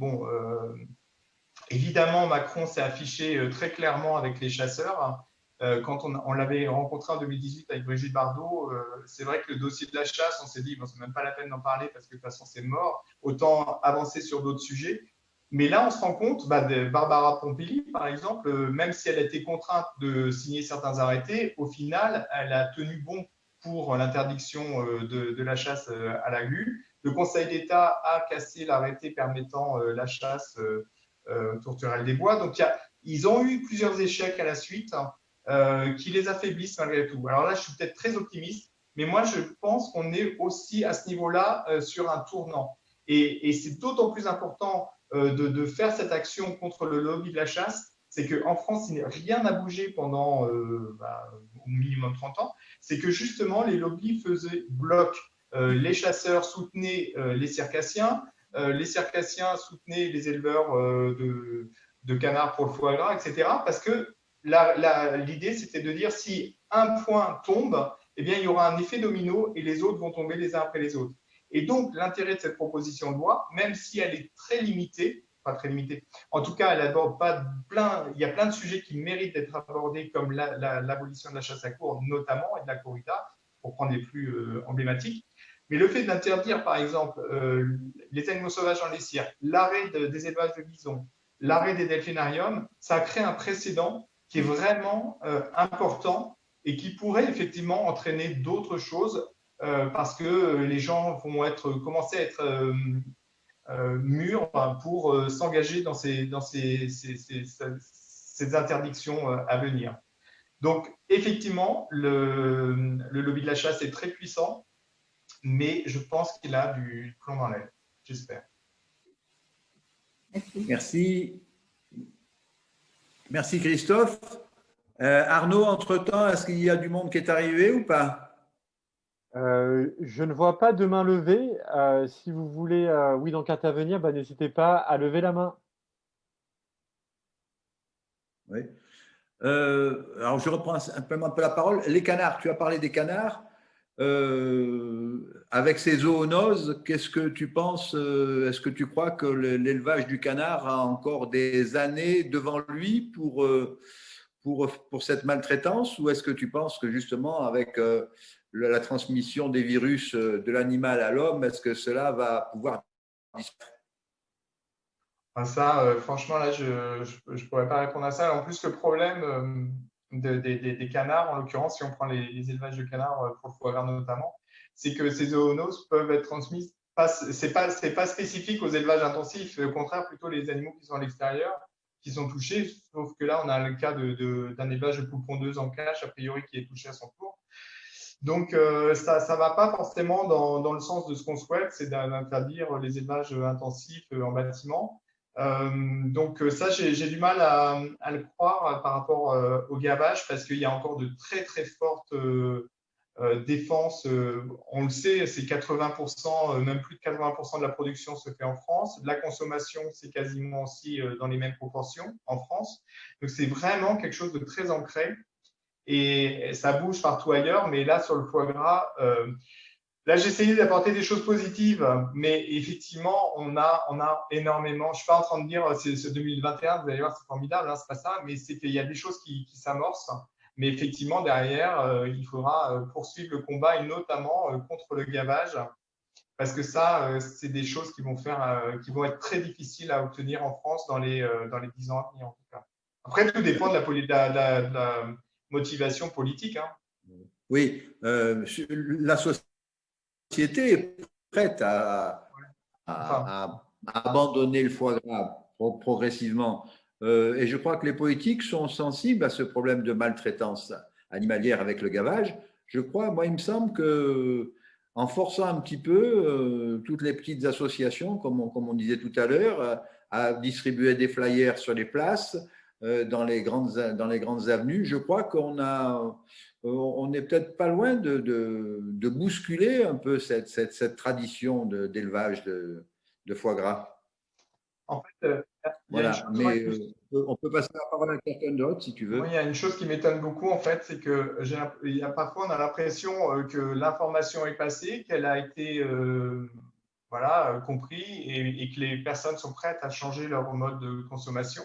évidemment, Macron s'est affiché très clairement avec les chasseurs. Quand on l'avait rencontré en 2018 avec Brigitte Bardot, c'est vrai que le dossier de la chasse, on s'est dit, c'est même pas la peine d'en parler parce que de toute façon, c'est mort. Autant avancer sur d'autres sujets. Mais là, on se rend compte, de Barbara Pompili, par exemple, même si elle a été contrainte de signer certains arrêtés, au final, elle a tenu bon pour l'interdiction de la chasse à la glu. Le Conseil d'État a cassé l'arrêté permettant la chasse tourterelle des bois. Donc, ils ont eu plusieurs échecs à la suite qui les affaiblissent malgré tout. Alors là, je suis peut-être très optimiste, mais moi, je pense qu'on est aussi à ce niveau-là sur un tournant. Et c'est d'autant plus important de faire cette action contre le lobby de la chasse, c'est qu'en France, rien n'a bougé pendant au minimum 30 ans, c'est que justement, les lobbies faisaient bloc. Les chasseurs soutenaient les circassiens soutenaient les éleveurs de canards pour le foie gras, etc. Parce que l'idée, c'était de dire si un point tombe, eh bien, il y aura un effet domino et les autres vont tomber les uns après les autres. Et donc, l'intérêt de cette proposition de loi, même si elle est très limitée, pas très limitée, en tout cas, elle aborde pas il y a plein de sujets qui méritent d'être abordés, comme l'abolition de la chasse à courre, notamment, et de la corrida, pour prendre les plus emblématiques. Mais le fait d'interdire, par exemple, les animaux sauvages en lessière, l'arrêt des élevages de bisons, l'arrêt des delphinariums, ça crée un précédent qui est vraiment important et qui pourrait effectivement entraîner d'autres choses parce que les gens vont commencer à être mûrs pour s'engager dans ces interdictions à venir. Donc, effectivement, le lobby de la chasse est très puissant, mais je pense qu'il a du plomb dans l'aile, j'espère.
Merci. Merci Christophe. Arnaud, entre-temps, est-ce qu'il y a du monde qui est arrivé ou pas?
Je ne vois pas de main levée. Si vous voulez, oui, donc intervenir, n'hésitez pas à lever la main.
Oui. Alors, je reprends un peu la parole. Les canards, tu as parlé des canards. Avec ces zoonoses, qu'est-ce que tu penses? Est-ce que tu crois que l'élevage du canard a encore des années devant lui pour cette maltraitance, ou est-ce que tu penses que justement avec la transmission des virus de l'animal à l'homme, est-ce que cela va pouvoir disparaître?
Ça, franchement, là, je ne pourrais pas répondre à ça. En plus, le problème des canards, en l'occurrence, si on prend les élevages de canards pour le foie gras notamment, c'est que ces zoonoses peuvent être transmises. C'est pas spécifique aux élevages intensifs. Au contraire, plutôt les animaux qui sont à l'extérieur qui sont touchés. Sauf que là, on a le cas d'un élevage de poules pondeuses en cage, a priori, qui est touché à son tour. Donc, ça ne va pas forcément dans le sens de ce qu'on souhaite, c'est d'interdire les élevages intensifs en bâtiment. Donc ça, j'ai du mal à le croire par rapport au gavage parce qu'il y a encore de très très fortes défenses. On le sait, c'est 80%, même plus de 80% de la production se fait en France. La consommation, c'est quasiment aussi dans les mêmes proportions en France. Donc c'est vraiment quelque chose de très ancré et ça bouge partout ailleurs. Mais là, sur le foie gras, là, j'ai essayé d'apporter des choses positives, mais effectivement, on a énormément. Je ne suis pas en train de dire c'est 2021, vous allez voir, c'est formidable, c'est pas ça, mais c'est qu'il y a des choses qui s'amorcent. Mais effectivement, derrière, il faudra poursuivre le combat, et notamment contre le gavage, parce que ça, c'est des choses qui vont être très difficiles à obtenir en France dans les 10 ans à venir, en tout cas. Après, tout dépend de la motivation politique. Hein.
Oui, la société est prête à abandonner le foie gras progressivement. Et je crois que les politiques sont sensibles à ce problème de maltraitance animalière avec le gavage. Je crois, moi, il me semble que en forçant un petit peu toutes les petites associations, comme on disait tout à l'heure, à distribuer des flyers sur les places, dans les grandes avenues, je crois on n'est peut-être pas loin de bousculer un peu cette tradition d'élevage de foie gras.
En fait,
voilà, mais on peut passer la parole à quelqu'un d'autre si tu veux.
Oui, il y a une chose qui m'étonne beaucoup, en fait, c'est que parfois on a l'impression que l'information est passée, qu'elle a été compris et que les personnes sont prêtes à changer leur mode de consommation.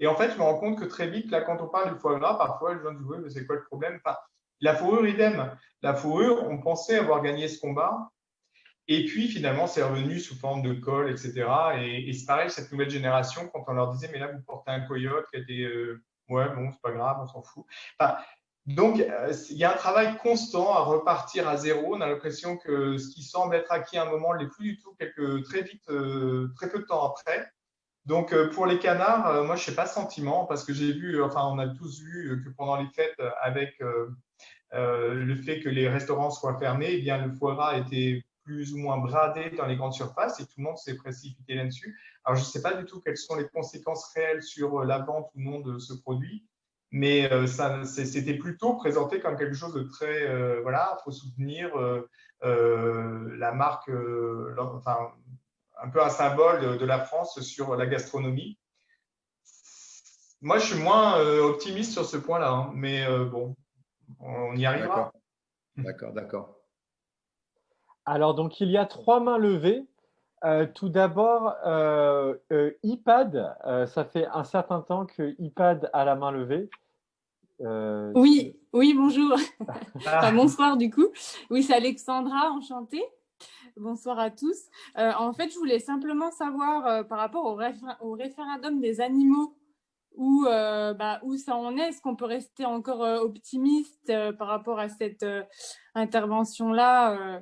Et en fait, je me rends compte que très vite, là, quand on parle du foie gras, parfois les gens disent oui, mais c'est quoi le problème? Enfin, la fourrure, idem. La fourrure, on pensait avoir gagné ce combat. Et puis, finalement, c'est revenu sous forme de colle, etc. Et c'est pareil, cette nouvelle génération, quand on leur disait, mais là, vous portez un coyote qui était, ouais, bon, c'est pas grave, on s'en fout. Enfin, donc, il y a un travail constant à repartir à zéro. On a l'impression que ce qui semble être acquis à un moment ne l'est plus du tout, très vite, très peu de temps après. Donc, pour les canards, moi, je n'ai pas sentiment, parce que j'ai vu, enfin, on a tous vu que pendant les fêtes, avec le fait que les restaurants soient fermés, eh bien, le foie gras était plus ou moins bradé dans les grandes surfaces et tout le monde s'est précipité là-dessus. Alors, je ne sais pas du tout quelles sont les conséquences réelles sur la vente ou non de ce produit, mais c'était plutôt présenté comme quelque chose de très, voilà, il faut soutenir la marque, enfin, un peu un symbole de la France sur la gastronomie. Moi, je suis moins optimiste sur ce point-là, hein, mais bon, on y arrivera.
D'accord.
Alors, donc, il y a 3 mains levées. Tout d'abord, iPad, ça fait un certain temps que iPad a la main levée.
Oui, bonjour. Enfin, bonsoir du coup. Oui, c'est Alexandra, enchantée. Bonsoir à tous. En fait, je voulais simplement savoir par rapport au référendum des animaux, où ça en est. Est-ce qu'on peut rester encore optimiste par rapport à cette intervention-là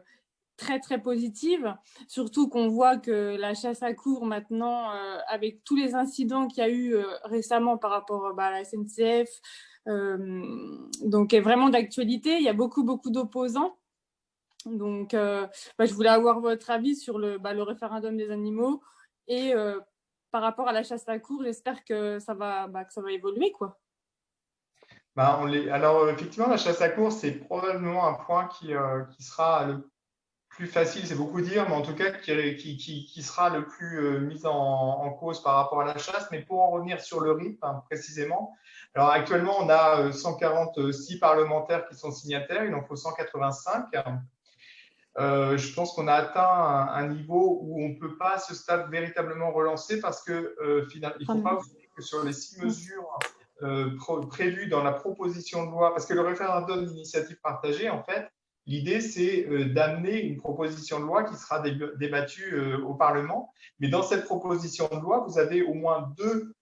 très, très positive, surtout qu'on voit que la chasse à courre maintenant, avec tous les incidents qu'il y a eu récemment par rapport à la SNCF, donc est vraiment d'actualité. Il y a beaucoup d'opposants. Donc, je voulais avoir votre avis sur le référendum des animaux et par rapport à la chasse à courre, j'espère que ça va évoluer, quoi.
Alors, effectivement, la chasse à courre, c'est probablement un point qui sera le plus facile, c'est beaucoup dire, mais en tout cas qui sera le plus mis en cause par rapport à la chasse. Mais pour en revenir sur le RIP, hein, précisément, alors actuellement, on a 146 parlementaires qui sont signataires, il en faut 185. Je pense qu'on a atteint un niveau où on ne peut pas à ce stade véritablement relancer parce que finalement, il ne faut pas oublier que sur les 6 mesures prévues dans la proposition de loi, parce que le référendum d'initiative partagée, en fait, l'idée, c'est d'amener une proposition de loi qui sera débattue au Parlement. Mais dans cette proposition de loi, vous avez au moins 2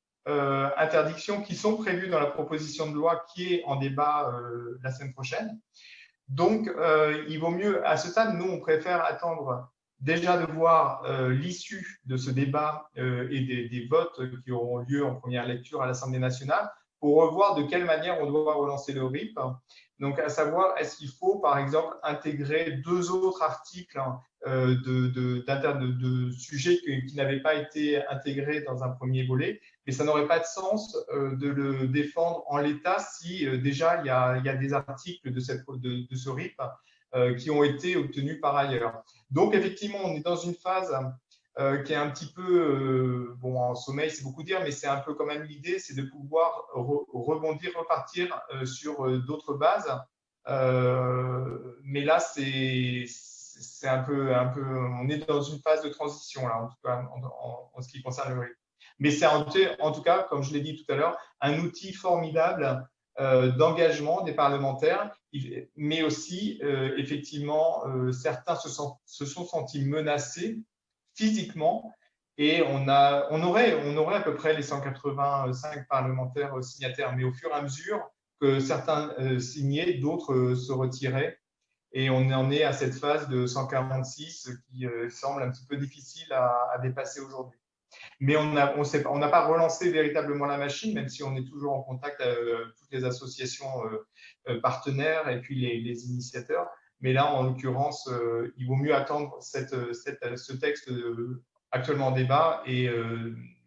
interdictions qui sont prévues dans la proposition de loi qui est en débat la semaine prochaine. Donc, il vaut mieux, à ce stade, nous, on préfère attendre déjà de voir l'issue de ce débat et des votes qui auront lieu en première lecture à l'Assemblée nationale pour revoir de quelle manière on doit relancer le RIP. Donc, à savoir, est-ce qu'il faut, par exemple, intégrer 2 autres articles de sujets qui n'avaient pas été intégrés dans un premier volet, mais ça n'aurait pas de sens de le défendre en l'état si déjà il y a des articles de ce RIP qui ont été obtenus par ailleurs. Donc, effectivement, on est dans une phase qui est un petit peu, en sommeil, c'est beaucoup dire, mais c'est un peu quand même l'idée, c'est de pouvoir rebondir, repartir sur d'autres bases. Mais là, c'est un peu, on est dans une phase de transition, là, en tout cas, en ce qui concerne le RIP. Mais c'est en tout cas, comme je l'ai dit tout à l'heure, un outil formidable d'engagement des parlementaires, mais aussi, effectivement, certains se sont sentis menacés physiquement Et on aurait à peu près les 185 parlementaires signataires, mais au fur et à mesure que certains signaient, d'autres se retiraient. Et on en est à cette phase de 146 qui semble un petit peu difficile à dépasser aujourd'hui. Mais on n'a pas relancé véritablement la machine, même si on est toujours en contact avec toutes les associations partenaires et puis les initiateurs. Mais là, en l'occurrence, il vaut mieux attendre ce texte actuellement en débat et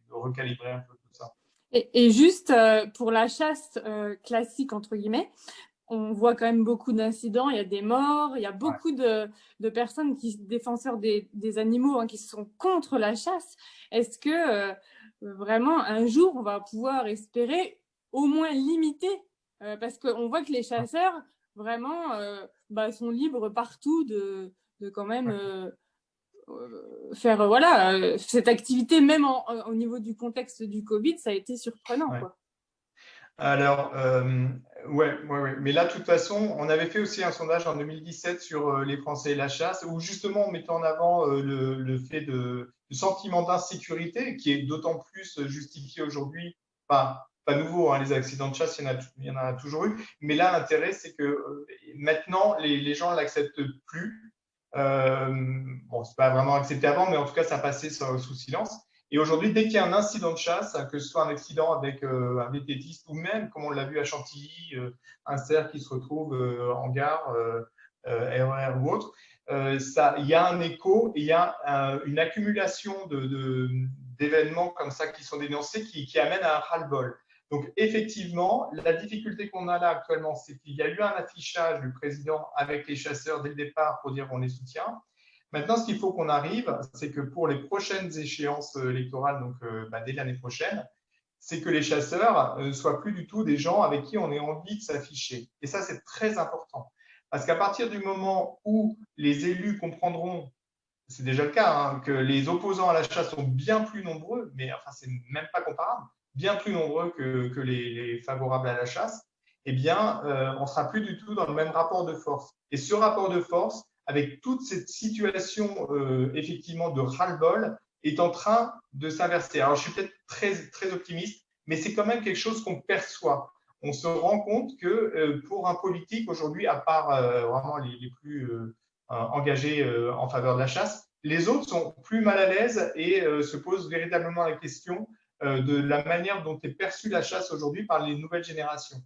recalibrer un peu tout ça.
Et juste pour la chasse classique, entre guillemets, on voit quand même beaucoup d'incidents, il y a des morts, il y a beaucoup de personnes, défenseurs des animaux, hein, qui sont contre la chasse. Est-ce que vraiment un jour on va pouvoir espérer au moins limiter, parce qu'on voit que les chasseurs vraiment sont libres partout de quand même faire cette activité, même au niveau du contexte du Covid, ça a été surprenant, quoi.
Alors, ouais. Mais là, de toute façon, on avait fait aussi un sondage en 2017 sur les Français et la chasse, où justement on mettait en avant le fait le sentiment d'insécurité, qui est d'autant plus justifié aujourd'hui, pas nouveau, hein, les accidents de chasse, il y en a toujours eu, mais là, l'intérêt, c'est que maintenant, les gens ne l'acceptent plus. Bon, c'est pas vraiment accepté avant, mais en tout cas, ça passait sous silence. Et aujourd'hui, dès qu'il y a un incident de chasse, que ce soit un accident avec un vététiste ou même, comme on l'a vu à Chantilly, un cerf qui se retrouve en gare, RER ou autre, il y a un écho et il y a une accumulation d'événements comme ça qui sont dénoncés qui amènent à un ras-le-bol. Donc, effectivement, la difficulté qu'on a là actuellement, c'est qu'il y a eu un affichage du président avec les chasseurs dès le départ pour dire qu'on les soutient. Maintenant, ce qu'il faut qu'on arrive, c'est que pour les prochaines échéances électorales, donc dès l'année prochaine, c'est que les chasseurs ne soient plus du tout des gens avec qui on ait envie de s'afficher. Et ça, c'est très important. Parce qu'à partir du moment où les élus comprendront, c'est déjà le cas, hein, que les opposants à la chasse sont bien plus nombreux, mais enfin, c'est même pas comparable, bien plus nombreux que les favorables à la chasse, eh bien, on ne sera plus du tout dans le même rapport de force. Et ce rapport de force, avec toute cette situation effectivement de ras-le-bol, est en train de s'inverser. Alors, je suis peut-être très optimiste, mais c'est quand même quelque chose qu'on perçoit. On se rend compte que pour un politique aujourd'hui, à part vraiment les plus engagés en faveur de la chasse, les autres sont plus mal à l'aise et se posent véritablement la question de la manière dont est perçue la chasse aujourd'hui par les nouvelles générations.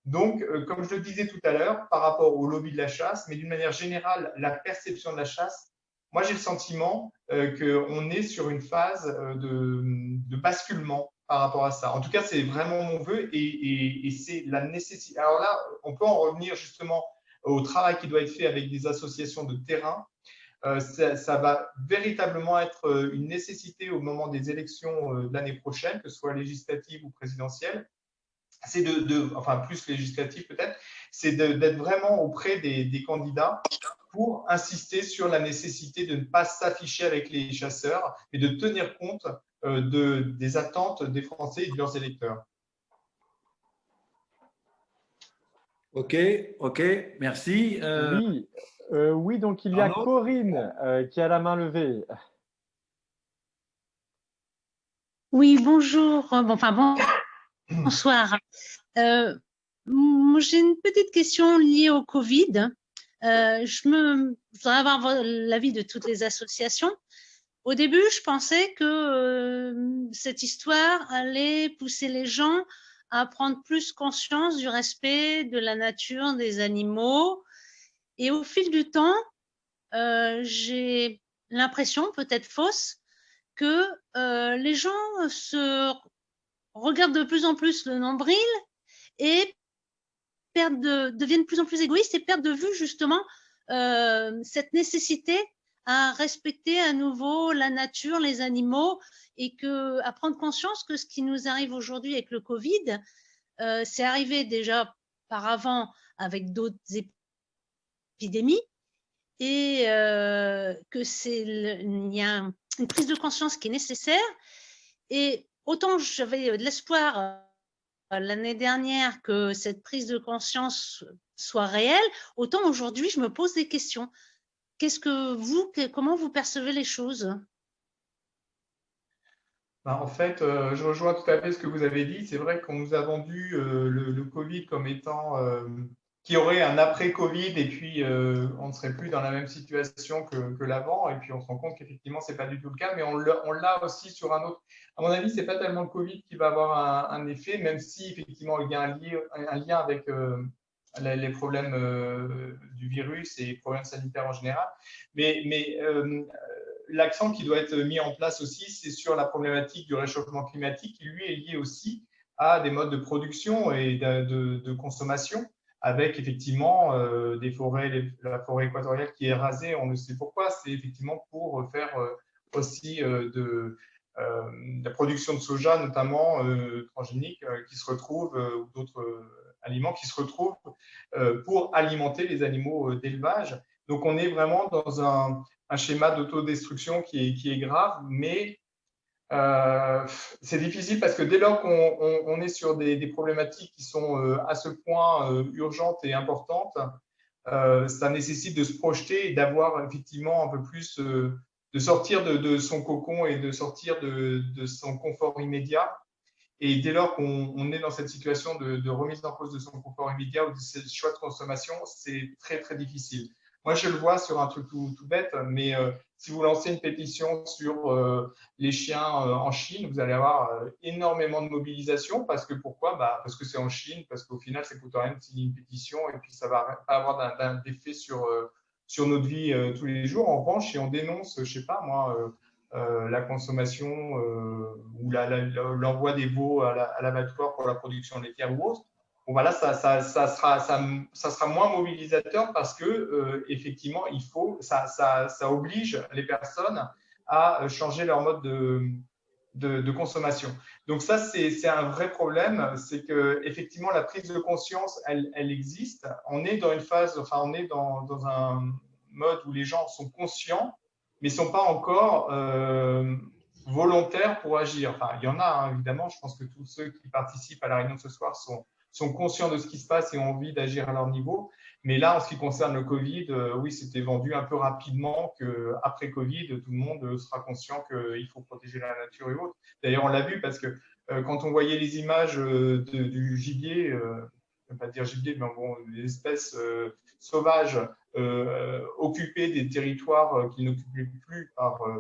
Donc, comme je le disais tout à l'heure, par rapport au lobby de la chasse, mais d'une manière générale, la perception de la chasse, moi j'ai le sentiment qu'on est sur une phase de basculement par rapport à ça. En tout cas, c'est vraiment mon vœu et c'est la nécessité. Alors là, on peut en revenir justement au travail qui doit être fait avec des associations de terrain. Ça va véritablement être une nécessité au moment des élections de l'année prochaine, que ce soit législative ou présidentielle. C'est enfin plus législatif peut-être, c'est d'être vraiment auprès des candidats pour insister sur la nécessité de ne pas s'afficher avec les chasseurs, mais de tenir compte des attentes des Français et de leurs électeurs.
Ok, merci.
Oui, donc il y a Corinne qui a la main levée.
Oui, bonjour. Bonsoir. J'ai une petite question liée au Covid. Je voudrais avoir l'avis de toutes les associations. Au début, je pensais que cette histoire allait pousser les gens à prendre plus conscience du respect de la nature, des animaux. Et au fil du temps, j'ai l'impression, peut-être fausse, que les gens regardent de plus en plus le nombril et deviennent de plus en plus égoïstes et perdent de vue justement cette nécessité à respecter à nouveau la nature, les animaux et à prendre conscience que ce qui nous arrive aujourd'hui avec le Covid, c'est arrivé déjà par avant avec d'autres épidémies et il y a une prise de conscience qui est nécessaire. Et autant j'avais de l'espoir l'année dernière que cette prise de conscience soit réelle, autant aujourd'hui je me pose des questions. Comment vous percevez les choses?
En fait, je rejoins tout à fait ce que vous avez dit. C'est vrai qu'on nous a vendu le Covid comme étant qu'il y aurait un après-Covid et puis on ne serait plus dans la même situation que l'avant. Et puis on se rend compte qu'effectivement, ce n'est pas du tout le cas, mais on l'a aussi sur un autre. À mon avis, ce n'est pas tellement le Covid qui va avoir un effet, même si effectivement il y a un lien avec les problèmes du virus et les problèmes sanitaires en général. Mais l'accent qui doit être mis en place aussi, c'est sur la problématique du réchauffement climatique qui, lui, est lié aussi à des modes de production et de consommation, avec effectivement des forêts, la forêt équatoriale qui est rasée, on ne sait pourquoi, c'est effectivement pour faire aussi de la production de soja, notamment transgénique, qui se retrouve, ou d'autres aliments qui se retrouvent pour alimenter les animaux d'élevage. Donc, on est vraiment dans un schéma d'autodestruction qui est grave, mais c'est difficile parce que dès lors qu'on est sur des problématiques qui sont à ce point urgentes et importantes, ça nécessite de se projeter et d'avoir effectivement un peu plus, de sortir de son cocon et de sortir de son confort immédiat. Et dès lors qu'on est dans cette situation de remise en cause de son confort immédiat ou de ses choix de consommation, c'est très, très difficile. Moi, je le vois sur un truc tout bête, mais si vous lancez une pétition sur les chiens en Chine, vous allez avoir énormément de mobilisation. Parce que pourquoi ? Parce que c'est en Chine, parce qu'au final, ça ne coûte rien de signer une pétition et puis ça ne va pas avoir d'effet sur notre vie tous les jours. En revanche, si on dénonce, je ne sais pas moi, la consommation ou l'envoi des veaux à l'abattoir pour la production laitière ou autre, bon, voilà, ça sera moins mobilisateur parce que effectivement, ça oblige les personnes à changer leur mode de consommation. Donc ça, c'est un vrai problème, c'est que effectivement la prise de conscience, elle existe. On est dans une phase, enfin, on est dans un mode où les gens sont conscients, mais ne sont pas encore volontaires pour agir. Enfin, il y en a, hein, évidemment. Je pense que tous ceux qui participent à la réunion de ce soir sont conscients de ce qui se passe et ont envie d'agir à leur niveau. Mais là, en ce qui concerne le Covid, oui, c'était vendu un peu rapidement qu'après Covid, tout le monde sera conscient qu'il faut protéger la nature et autres. D'ailleurs, on l'a vu parce que quand on voyait les images du gibier, je ne vais pas dire gibier, mais bon, des espèces sauvages occuper des territoires qui n'occupaient plus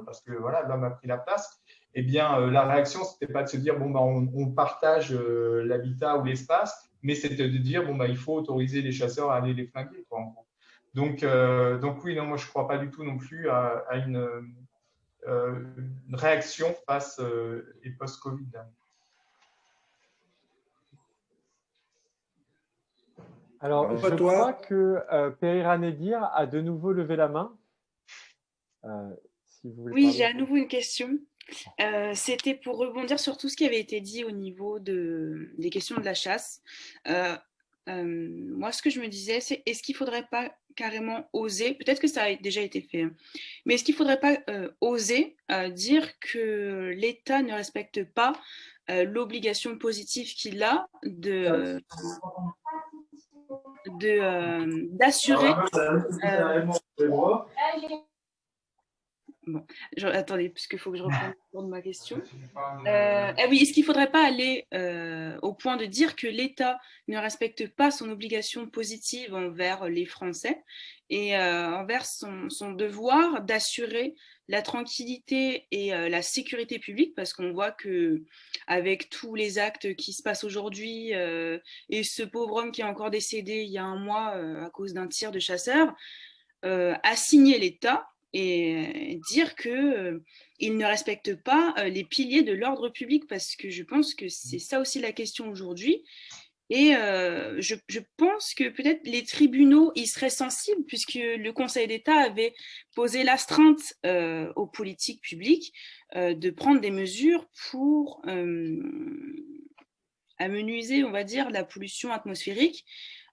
parce que voilà, l'homme a pris la place, eh bien, la réaction, ce n'était pas de se dire bon, on partage l'habitat ou l'espace, mais c'était de dire bon, il faut autoriser les chasseurs à aller les flinguer, quoi, en gros. Donc oui, non, moi je ne crois pas du tout non plus à une réaction face et post-Covid.
Alors, je crois que Pereira Nedir a de nouveau levé la main.
Si vous voulez oui, j'ai à nouveau une question. C'était pour rebondir sur tout ce qui avait été dit au niveau des questions de la chasse. Moi, ce que je me disais, c'est est-ce qu'il ne faudrait pas carrément oser, peut-être que ça a déjà été fait, hein, mais est-ce qu'il ne faudrait pas oser dire que l'État ne respecte pas l'obligation positive qu'il a d'assurer bon, attendez, puisqu'il faut que je reprenne le tour de ma question. Oui, est-ce qu'il ne faudrait pas aller au point de dire que l'État ne respecte pas son obligation positive envers les Français et envers son devoir d'assurer la tranquillité et la sécurité publique, parce qu'on voit qu'avec tous les actes qui se passent aujourd'hui et ce pauvre homme qui est encore décédé il y a un mois à cause d'un tir de chasseur, assigner l'État et dire qu'il ne respecte pas les piliers de l'ordre public, parce que je pense que c'est ça aussi la question aujourd'hui. Et je pense que peut-être les tribunaux y seraient sensibles, puisque le Conseil d'État avait posé l'astreinte aux politiques publiques de prendre des mesures pour amenuiser, on va dire, la pollution atmosphérique.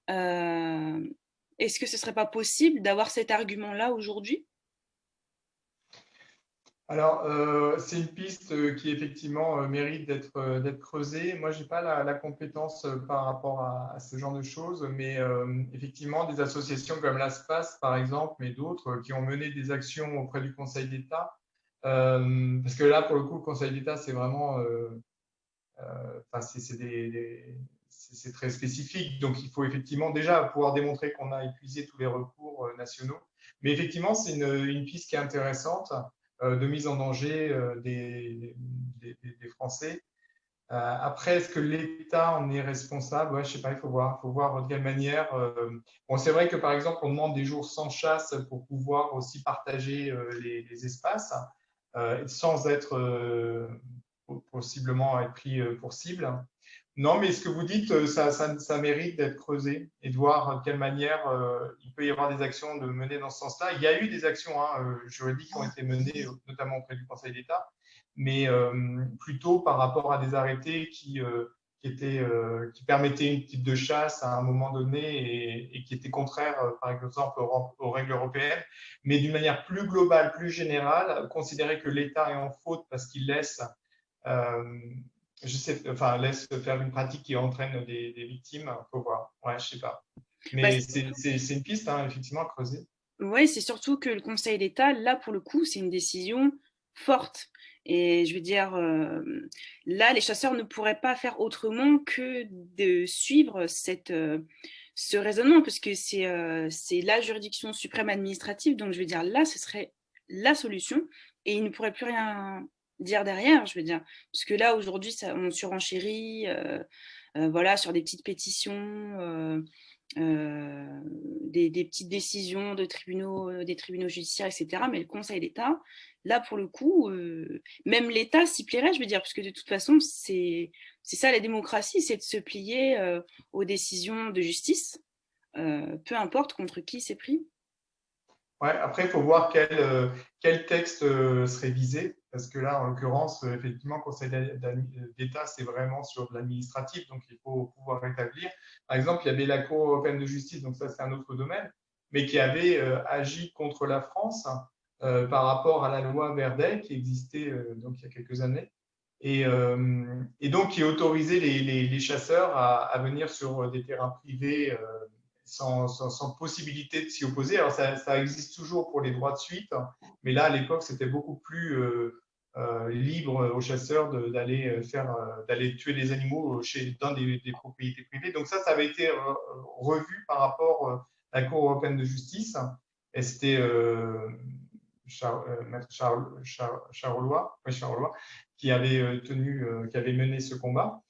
Est-ce que ce ne serait pas possible d'avoir cet argument-là aujourd'hui ?
Alors, c'est une piste qui effectivement mérite d'être creusée. Moi, je n'ai pas la compétence par rapport à ce genre de choses, mais effectivement, des associations comme l'ASPAS, par exemple, mais d'autres, qui ont mené des actions auprès du Conseil d'État, parce que là, pour le coup, le Conseil d'État, c'est vraiment… c'est très spécifique. Donc, il faut effectivement déjà pouvoir démontrer qu'on a épuisé tous les recours nationaux. Mais effectivement, c'est une piste qui est intéressante de mise en danger des Français. Après, est-ce que l'État en est responsable? Ouais, je ne sais pas, il faut voir de quelle manière. Bon, c'est vrai que par exemple, on demande des jours sans chasse pour pouvoir aussi partager les espaces sans être possiblement être pris pour cible. Non, mais ce que vous dites, ça mérite d'être creusé et de voir de quelle manière il peut y avoir des actions de mener dans ce sens-là. Il y a eu des actions juridiques qui ont été menées, notamment auprès du Conseil d'État, mais plutôt par rapport à des arrêtés qui permettaient une type de chasse à un moment donné et qui étaient contraires, par exemple, aux règles européennes. Mais d'une manière plus globale, plus générale, considérer que l'État est en faute parce qu'il laisse laisse faire une pratique qui entraîne des victimes, il faut voir. Ouais, je sais pas. Mais c'est une piste, effectivement, à creuser.
Oui, c'est surtout que le Conseil d'État, là, pour le coup, c'est une décision forte. Et je veux dire, là, les chasseurs ne pourraient pas faire autrement que de suivre ce raisonnement, parce que c'est la juridiction suprême administrative. Donc, je veux dire, là, ce serait la solution. Et ils ne pourraient plus rien dire derrière, je veux dire. Parce que là, aujourd'hui, on surenchérit voilà, sur des petites pétitions, des petites décisions des tribunaux judiciaires, etc. Mais le Conseil d'État, là, pour le coup, même l'État s'y plairait, je veux dire, parce que de toute façon, c'est ça la démocratie, c'est de se plier aux décisions de justice, peu importe contre qui c'est pris.
Ouais, après, il faut voir quel texte serait visé, parce que là, en l'occurrence, effectivement, le Conseil d'État, c'est vraiment sur de l'administratif, donc il faut pouvoir rétablir. Par exemple, il y avait la Cour européenne de justice, donc ça, c'est un autre domaine, mais qui avait agi contre la France par rapport à la loi Verdet qui existait donc il y a quelques années, et donc qui autorisait les chasseurs à venir sur des terrains privés sans possibilité de s'y opposer. Alors, ça existe toujours pour les droits de suite, mais là, à l'époque, c'était beaucoup plus libre aux chasseurs d'aller tuer des animaux dans des propriétés privées. Donc ça avait été revu par rapport à la Cour européenne de justice. Et c'était Maître Charolois qui avait mené ce combat.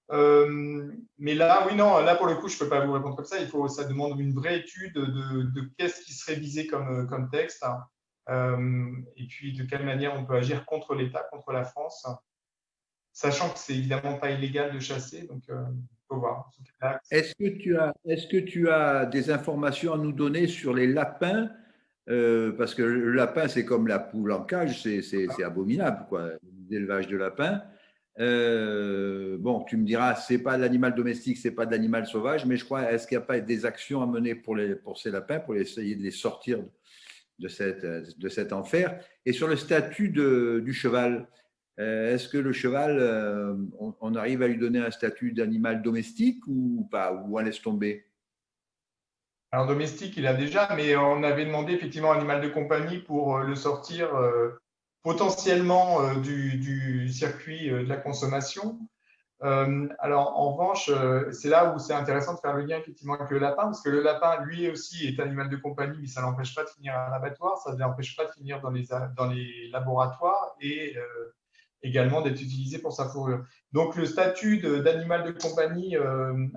Mais là, oui, non, là pour le coup, je ne peux pas vous répondre comme ça. Ça demande une vraie étude de qu'est-ce qui serait visé comme texte, et puis de quelle manière on peut agir contre l'État, contre la France, sachant que c'est évidemment pas illégal de chasser, donc il faut voir.
Est-ce que tu as des informations à nous donner sur les lapins? Parce que le lapin, c'est comme la poule en cage, c'est abominable, quoi, l'élevage de lapins. Bon, tu me diras, c'est pas de l'animal domestique, c'est pas de l'animal sauvage, mais je crois, est-ce qu'il n'y a pas des actions à mener pour ces lapins, pour essayer de les sortir de cet enfer? Et sur le statut du cheval, est-ce que le cheval, on arrive à lui donner un statut d'animal domestique ou pas, ou on laisse tomber?
Alors domestique, il a déjà, mais on avait demandé effectivement un animal de compagnie pour le sortir potentiellement du circuit de la consommation. Alors, en revanche, c'est là où c'est intéressant de faire le lien effectivement avec le lapin, parce que le lapin, lui aussi, est animal de compagnie, mais ça ne l'empêche pas de finir à un abattoir, ça ne l'empêche pas de finir dans les laboratoires et également d'être utilisé pour sa fourrure. Donc, le statut d'animal de compagnie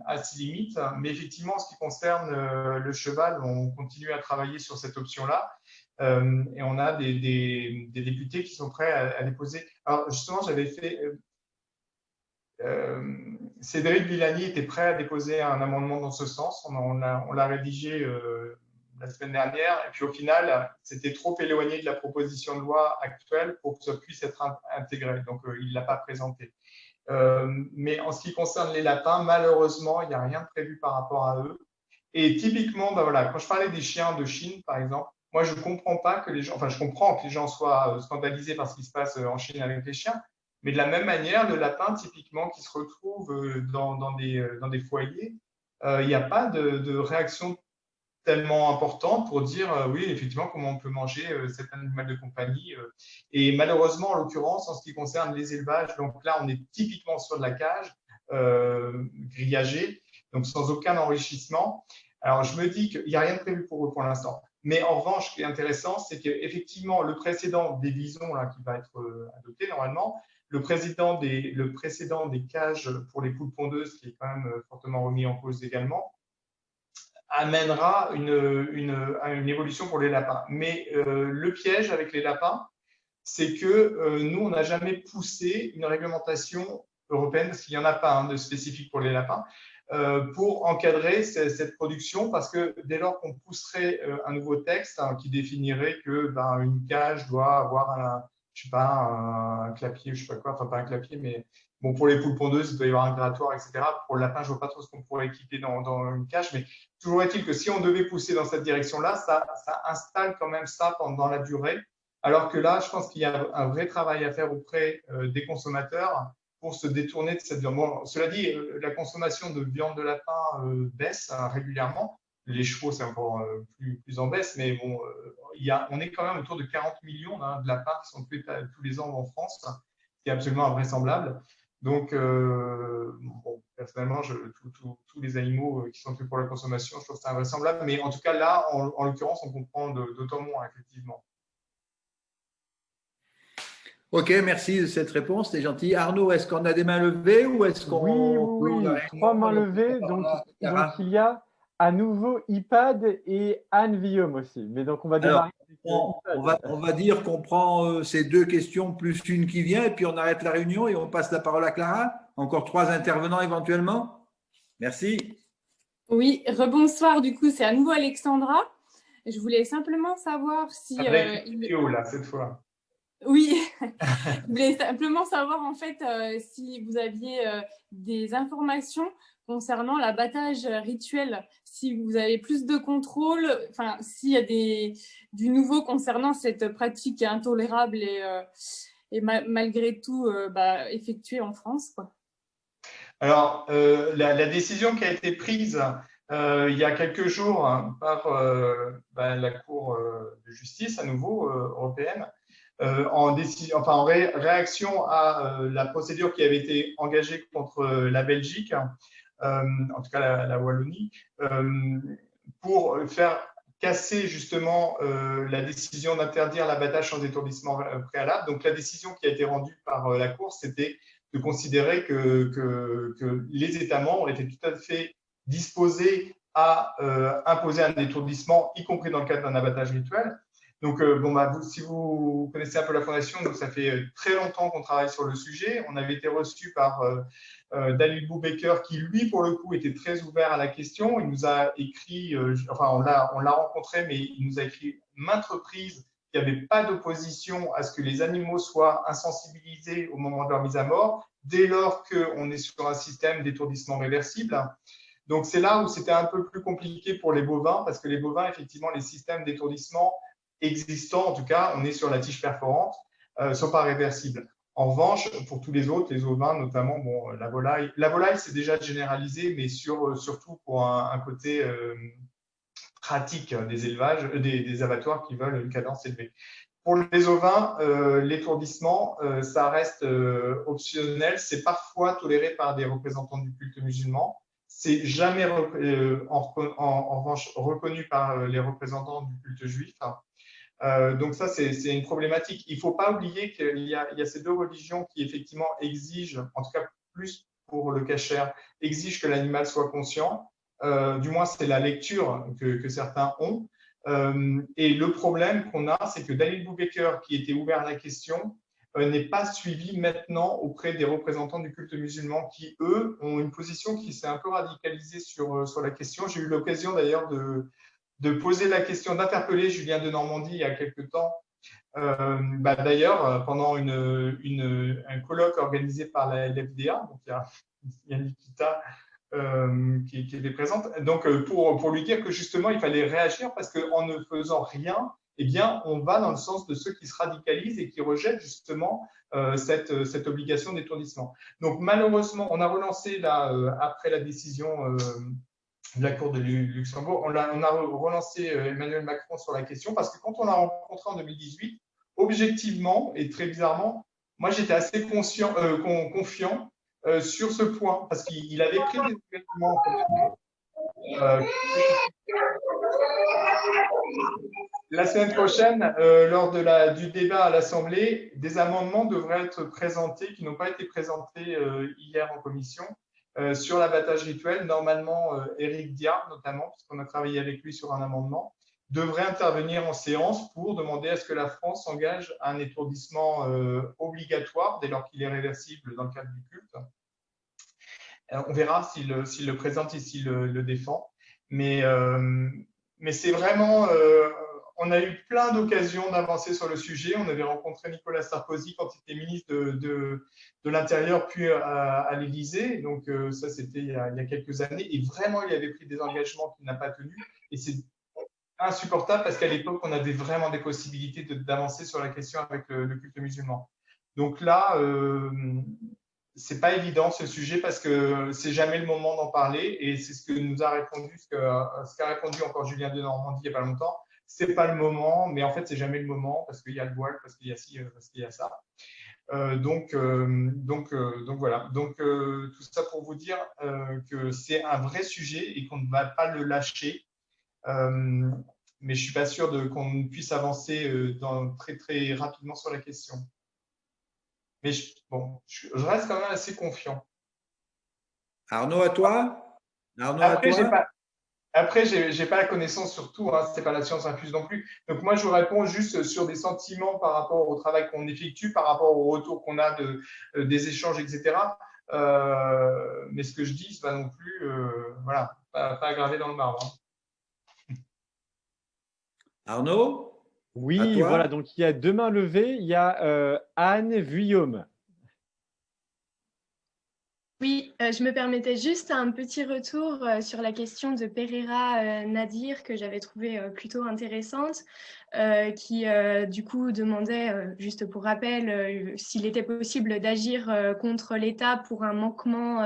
a ses limites, mais effectivement, en ce qui concerne le cheval, on continue à travailler sur cette option-là. Et on a des députés qui sont prêts à déposer. Alors justement, j'avais fait… Cédric Villani était prêt à déposer un amendement dans ce sens. On l'a rédigé la semaine dernière. Et puis au final, c'était trop éloigné de la proposition de loi actuelle pour que ça puisse être intégré. Donc il ne l'a pas présenté. Mais en ce qui concerne les lapins, malheureusement, il n'y a rien de prévu par rapport à eux. Et typiquement, ben voilà, quand je parlais des chiens de Chine, par exemple, moi, je ne comprends pas que les gens, enfin, je comprends que les gens soient scandalisés par ce qui se passe en Chine avec les chiens, mais de la même manière, le lapin, typiquement, qui se retrouve dans des foyers, il n'y a pas de réaction tellement importante pour dire oui, effectivement, comment on peut manger cet animal de compagnie. Et malheureusement, en l'occurrence, en ce qui concerne les élevages, donc là, on est typiquement sur de la cage grillagée, donc sans aucun enrichissement. Alors, je me dis qu'il n'y a rien de prévu pour eux pour l'instant. Mais en revanche, ce qui est intéressant, c'est qu'effectivement, le précédent des visons là, qui va être adopté normalement, le précédent des cages pour les poules pondeuses, qui est quand même fortement remis en cause également, amènera une évolution pour les lapins. Mais le piège avec les lapins, c'est que nous, on n'a jamais poussé une réglementation européenne, parce qu'il n'y en a pas de spécifique pour les lapins, pour encadrer cette production, parce que dès lors qu'on pousserait un nouveau texte qui définirait que une cage doit avoir un clapier, je sais pas quoi, enfin pas un clapier, mais bon, pour les poules pondeuses, il doit y avoir un grattoir, etc. Pour le lapin, je vois pas trop ce qu'on pourrait équiper dans une cage, mais toujours est-il que si on devait pousser dans cette direction-là, ça installe quand même ça pendant la durée, alors que là, je pense qu'il y a un vrai travail à faire auprès des consommateurs pour se détourner de cette viande. Bon, cela dit, la consommation de viande de lapin baisse régulièrement. Les chevaux, c'est encore plus en baisse, mais bon, on est quand même autour de 40 millions de lapins qui sont tués tous les ans en France, ce qui est absolument invraisemblable. Donc, bon, personnellement, tous les animaux qui sont tués pour la consommation, je trouve que c'est invraisemblable. Mais en tout cas, là, en l'occurrence, on comprend d'autant moins, effectivement.
Ok, merci de cette réponse, c'est gentil. Arnaud, est-ce qu'on a des mains levées ou est-ce qu'on…
Oui, 3 mains levées. Donc, il y a à nouveau Ipad et Anne Villaume aussi. Mais donc, on va démarrer.
On va dire qu'on prend ces 2 questions plus une qui vient et puis on arrête la réunion et on passe la parole à Clara. Encore 3 intervenants éventuellement. Merci.
Oui, rebonsoir. Du coup, c'est à nouveau Alexandra. Je voulais simplement savoir si…
Avec vidéo, là, cette fois.
Oui, je voulais simplement savoir en fait si vous aviez des informations concernant l'abattage rituel, si vous avez plus de contrôle, enfin s'il y a du nouveau concernant cette pratique intolérable et malgré tout effectuée en France, quoi.
Alors, la décision qui a été prise il y a quelques jours par la Cour de justice à nouveau européenne, en réaction à la procédure qui avait été engagée contre la Belgique, en tout cas la Wallonie, pour faire casser justement la décision d'interdire l'abattage sans étourdissement préalable. Donc la décision qui a été rendue par la Cour, c'était de considérer que les États membres étaient tout à fait disposés à imposer un étourdissement, y compris dans le cadre d'un abattage rituel. Donc, si vous connaissez un peu la Fondation, nous, ça fait très longtemps qu'on travaille sur le sujet. On avait été reçu par Daniel Boubaker, qui, lui, pour le coup, était très ouvert à la question. Il nous a écrit, on l'a rencontré, mais il nous a écrit maintes reprises qu'il n'y avait pas d'opposition à ce que les animaux soient insensibilisés au moment de leur mise à mort, dès lors qu'on est sur un système d'étourdissement réversible. Donc, c'est là où c'était un peu plus compliqué pour les bovins, parce que les bovins, effectivement, les systèmes d'étourdissement existants, en tout cas, on est sur la tige perforante, ne sont pas réversibles. En revanche, pour tous les autres, les ovins, notamment la volaille, c'est déjà généralisé, mais surtout pour un côté pratique des élevages, des abattoirs qui veulent une cadence élevée. Pour les ovins, l'étourdissement, ça reste optionnel. C'est parfois toléré par des représentants du culte musulman. C'est jamais en revanche reconnu par les représentants du culte juif. Donc ça, c'est une problématique. Il ne faut pas oublier qu'il y a ces 2 religions qui effectivement exigent, en tout cas plus pour le kasher, exigent que l'animal soit conscient. Du moins, c'est la lecture que certains ont. Et le problème qu'on a, c'est que Daniel Boubaker, qui était ouvert à la question, n'est pas suivi maintenant auprès des représentants du culte musulman qui, eux, ont une position qui s'est un peu radicalisée sur la question. J'ai eu l'occasion d'ailleurs de poser la question, d'interpeller Julien de Normandie il y a quelque temps, d'ailleurs, pendant un colloque organisé par la LFDA, donc il y a Nikita qui était présente, donc pour lui dire que justement il fallait réagir parce qu'en ne faisant rien, eh bien, on va dans le sens de ceux qui se radicalisent et qui rejettent justement cette obligation d'étourdissement. Donc malheureusement, on a relancé là, après la décision la Cour de Luxembourg. On a relancé Emmanuel Macron sur la question parce que quand on l'a rencontré en 2018, objectivement et très bizarrement, moi j'étais assez confiant sur ce point parce qu'il avait pris des engagements. La semaine prochaine, lors du débat à l'Assemblée, des amendements devraient être présentés, qui n'ont pas été présentés hier en commission, sur l'abattage rituel. Normalement, Éric Diard, notamment, puisqu'on a travaillé avec lui sur un amendement, devrait intervenir en séance pour demander à ce que la France s'engage à un étourdissement obligatoire dès lors qu'il est réversible dans le cadre du culte. On verra s'il le présente et s'il le défend. Mais c'est vraiment… on a eu plein d'occasions d'avancer sur le sujet. On avait rencontré Nicolas Sarkozy quand il était ministre de l'Intérieur, puis à l'Élysée. Donc, ça, c'était il y a quelques années. Et vraiment, il avait pris des engagements qu'il n'a pas tenus. Et c'est insupportable parce qu'à l'époque, on avait vraiment des possibilités d'avancer sur la question avec le culte musulman. Donc là, c'est pas évident ce sujet parce que c'est jamais le moment d'en parler. Et c'est ce que nous a répondu, ce qu'a répondu encore Julien de Normandie il n'y a pas longtemps. C'est pas le moment, mais en fait, c'est jamais le moment parce qu'il y a le voile, parce qu'il y a ci, parce qu'il y a ça. Donc voilà. Donc, tout ça pour vous dire que c'est un vrai sujet et qu'on ne va pas le lâcher. Mais je suis pas sûr qu'on puisse avancer très, très rapidement sur la question. Mais je reste quand même assez confiant.
Arnaud, à toi.
Après, je n'ai pas la connaissance sur tout, hein, ce n'est pas la science infuse non plus. Donc, moi, je vous réponds juste sur des sentiments par rapport au travail qu'on effectue, par rapport au retour qu'on a des échanges, etc. Mais ce que je dis, ce n'est pas non plus voilà, pas gravé dans le marbre. Hein.
Arnaud ?
Oui, voilà, donc il y a deux mains levées. Il y a Anne Vuillaume.
Oui, je me permettais juste un petit retour sur la question de Pereira Nadir que j'avais trouvée plutôt intéressante, qui du coup demandait, juste pour rappel, s'il était possible d'agir contre l'État pour un manquement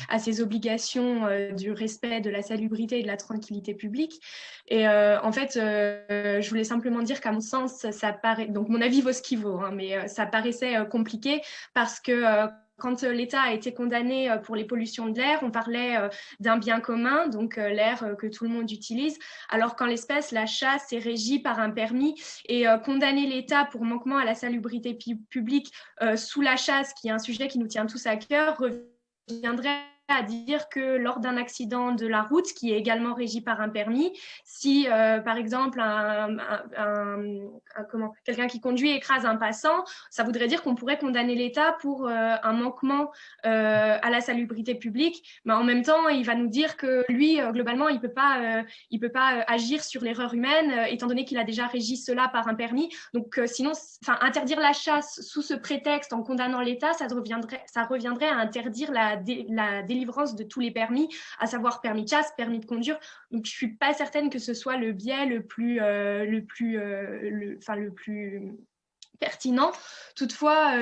à ses obligations du respect de la salubrité et de la tranquillité publique. Et en fait, je voulais simplement dire qu'à mon sens, ça paraît, donc mon avis vaut ce qu'il vaut, hein, mais ça paraissait compliqué parce que quand l'État a été condamné pour les pollutions de l'air, on parlait d'un bien commun, donc l'air que tout le monde utilise, alors qu'en l'espèce, la chasse est régie par un permis et condamner l'État pour manquement à la salubrité publique sous la chasse, qui est un sujet qui nous tient tous à cœur, reviendrait à dire que lors d'un accident de la route, qui est également régi par un permis, si par exemple quelqu'un qui conduit écrase un passant, ça voudrait dire qu'on pourrait condamner l'État pour un manquement à la salubrité publique, mais en même temps, il va nous dire que lui, globalement, il peut pas agir sur l'erreur humaine, étant donné qu'il a déjà régi cela par un permis. Donc, sinon, interdire la chasse sous ce prétexte en condamnant l'État, ça reviendrait à interdire la délivrance de tous les permis, à savoir permis de chasse, permis de conduire. Donc, je suis pas certaine que ce soit le biais le plus pertinent. Toutefois,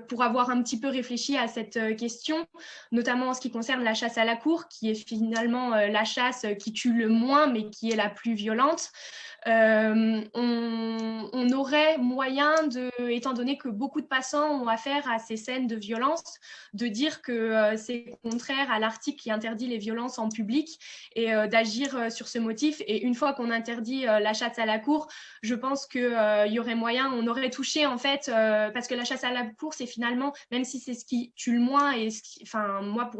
pour avoir un petit peu réfléchi à cette question, notamment en ce qui concerne la chasse à la cour, qui est finalement la chasse qui tue le moins, mais qui est la plus violente, on aurait moyen, étant donné que beaucoup de passants ont affaire à ces scènes de violence, de dire que c'est contraire à l'article qui interdit les violences en public et d'agir sur ce motif. Et une fois qu'on interdit la chasse à la cour, je pense qu'il y aurait moyen, on aurait touché en fait, parce que la chasse à la cour, c'est finalement, même si c'est ce qui tue le moins, et moi,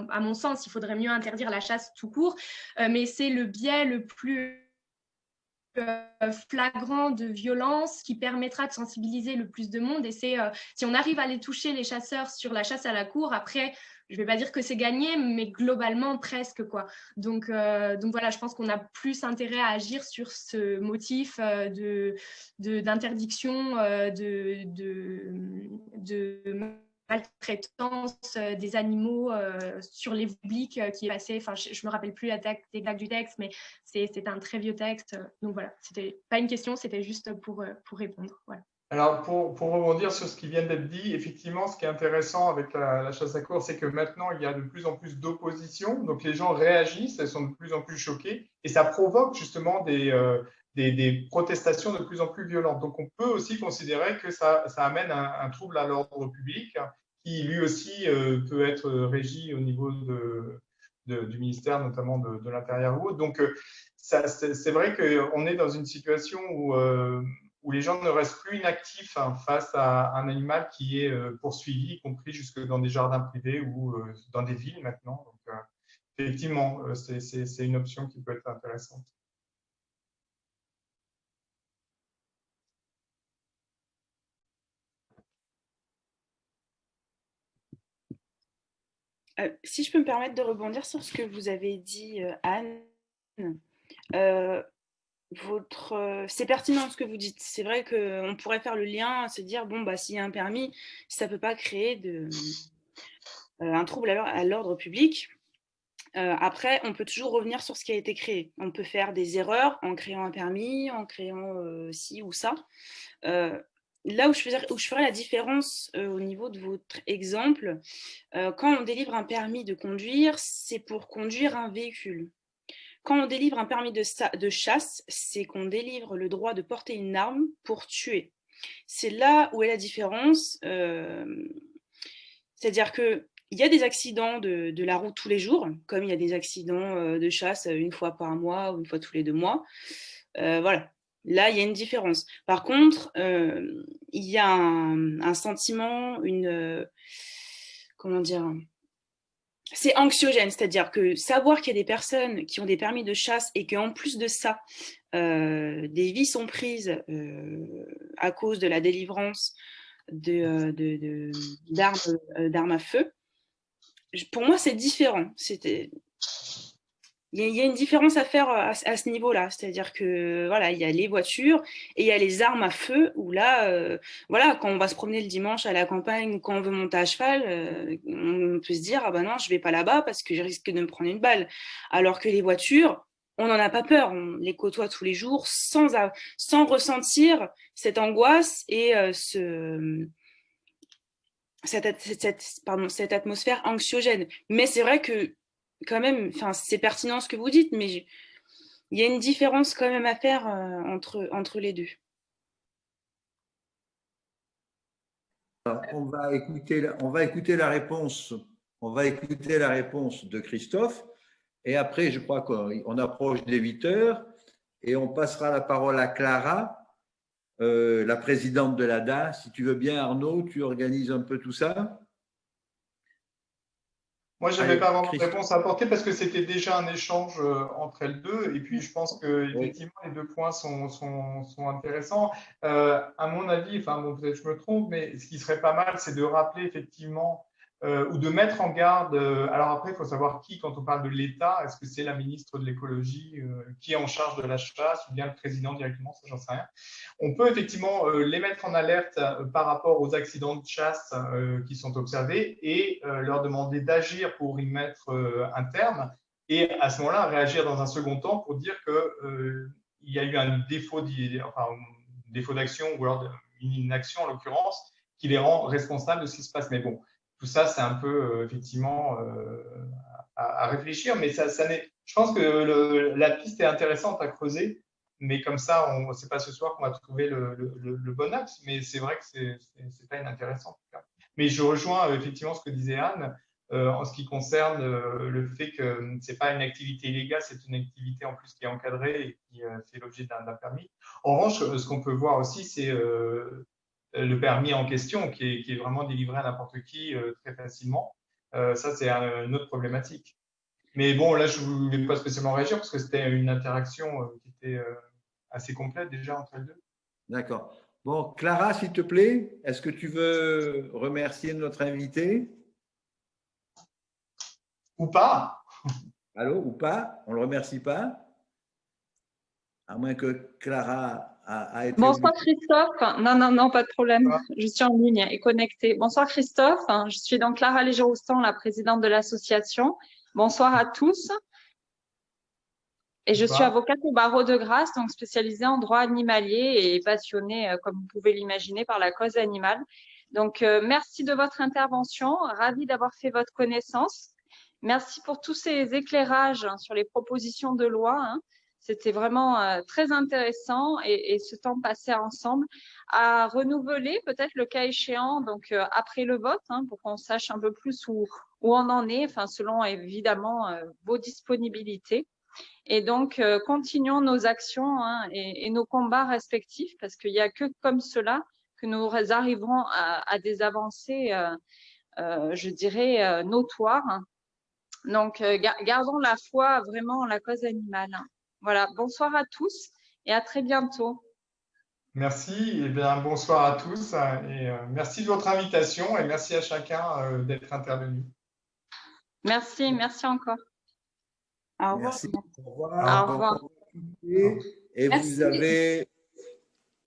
à mon sens, il faudrait mieux interdire la chasse tout court, mais c'est le biais le plus flagrant de violence qui permettra de sensibiliser le plus de monde. Et c'est si on arrive à les toucher, les chasseurs, sur la chasse à la cour, après, je ne vais pas dire que c'est gagné, mais globalement presque, quoi. Donc voilà, je pense qu'on a plus intérêt à agir sur ce motif d'interdiction de maltraitance des animaux sur les publics qui est passé, je me rappelle plus la texte exact du texte, mais c'est un très vieux texte. Donc voilà, c'était pas une question, c'était juste pour répondre. Voilà.
Alors, pour rebondir sur ce qui vient d'être dit, effectivement, ce qui est intéressant avec la chasse à courre, c'est que maintenant, il y a de plus en plus d'opposition. Donc, les gens réagissent, elles sont de plus en plus choquées. Et ça provoque justement des protestations de plus en plus violentes. Donc, on peut aussi considérer que ça amène un trouble à l'ordre public qui, lui aussi, peut être régi au niveau du ministère, notamment de l'Intérieur ou autre. Donc, c'est vrai qu'on est dans une situation où les gens ne restent plus inactifs face à un animal qui est poursuivi, y compris jusque dans des jardins privés ou dans des villes maintenant. Donc, effectivement, c'est une option qui peut être intéressante.
Si je peux me permettre de rebondir sur ce que vous avez dit, Anne, c'est pertinent ce que vous dites. C'est vrai qu'on pourrait faire le lien, se dire, bon, bah, s'il y a un permis, ça ne peut pas créer un trouble à l'ordre public. Après, on peut toujours revenir sur ce qui a été créé. On peut faire des erreurs en créant un permis, en créant ci ou ça. Là où je ferais la différence au niveau de votre exemple, quand on délivre un permis de conduire, c'est pour conduire un véhicule. Quand on délivre un permis de chasse, c'est qu'on délivre le droit de porter une arme pour tuer. C'est là où est la différence. C'est-à-dire qu'il y a des accidents de la route tous les jours, comme il y a des accidents de chasse une fois par mois ou une fois tous les 2 mois. Voilà. Là, il y a une différence. Par contre, il y a un sentiment, comment dire, c'est anxiogène, c'est-à-dire que savoir qu'il y a des personnes qui ont des permis de chasse et qu'en plus de ça, des vies sont prises à cause de la délivrance d'armes à feu, pour moi, c'est différent. Il y a une différence à faire à ce niveau-là, c'est-à-dire que voilà, il y a les voitures et il y a les armes à feu où là, voilà, quand on va se promener le dimanche à la campagne ou quand on veut monter à cheval, on peut se dire ah ben non, je vais pas là-bas parce que je risque de me prendre une balle. Alors que les voitures, on n'en a pas peur, on les côtoie tous les jours sans ressentir cette angoisse et cette atmosphère anxiogène. Mais c'est vrai que quand même, c'est pertinent ce que vous dites, mais il y a une différence quand même à faire entre les deux.
Alors, on va écouter la réponse de Christophe, et après, je crois qu'on approche des 8 heures, et on passera la parole à Clara, la présidente de l'ADA. Si tu veux bien, Arnaud, tu organises un peu tout ça.
Moi, je n'avais pas vraiment de réponse à apporter parce que c'était déjà un échange entre elles deux. Et puis, je pense qu'effectivement, les 2 points sont intéressants. À mon avis, bon, peut-être je me trompe, mais ce qui serait pas mal, c'est de rappeler effectivement ou de mettre en garde. Alors après, il faut savoir qui, quand on parle de l'État, est-ce que c'est la ministre de l'écologie qui est en charge de la chasse ou bien le président directement, ça j'en sais rien. On peut effectivement les mettre en alerte par rapport aux accidents de chasse qui sont observés et leur demander d'agir pour y mettre un terme et à ce moment-là réagir dans un second temps pour dire qu'il y a eu un défaut d'action ou alors une inaction en l'occurrence qui les rend responsables de ce qui se passe. Mais bon, tout ça, c'est un peu effectivement à réfléchir, mais je pense que la piste est intéressante à creuser, mais comme ça, c'est pas ce soir qu'on va trouver le bon axe, mais c'est vrai que c'est pas inintéressant en tout cas. Mais je rejoins effectivement ce que disait Anne en ce qui concerne le fait que c'est pas une activité illégale, c'est une activité en plus qui est encadrée et qui fait l'objet d'un permis. En revanche, ce qu'on peut voir aussi, c'est le permis en question qui est vraiment délivré à n'importe qui très facilement. Ça, c'est une autre problématique. Mais bon, là, je ne voulais pas spécialement réagir parce que c'était une interaction qui était assez complète déjà entre les deux.
D'accord. Bon, Clara, s'il te plaît, est-ce que tu veux remercier notre invité?
Ou pas?
Allô, ou pas? On ne le remercie pas? À moins que Clara a été…
Bonsoir Christophe. Non, pas de problème. Je suis en ligne et connectée. Bonsoir Christophe. Je suis donc Clara Léger-Roustan, la présidente de l'association. Bonsoir à tous. Et je suis avocate au barreau de Grasse, donc spécialisée en droit animalier et passionnée, comme vous pouvez l'imaginer, par la cause animale. Donc, merci de votre intervention. Ravie d'avoir fait votre connaissance. Merci pour tous ces éclairages sur les propositions de loi. C'était vraiment très intéressant et ce temps passé ensemble à renouveler peut-être le cas échéant, donc après le vote, pour qu'on sache un peu plus où on en est, enfin, selon évidemment vos disponibilités. Et donc, continuons nos actions et nos combats respectifs, parce qu'il n'y a que comme cela que nous arriverons à des avancées, je dirais, notoires. Donc, gardons la foi vraiment en la cause animale. Voilà, bonsoir à tous et à très bientôt.
Merci, et bien bonsoir à tous et merci de votre invitation et merci à chacun d'être intervenu.
Merci, merci encore. Au revoir.
Merci. Au revoir.
Au revoir.
Et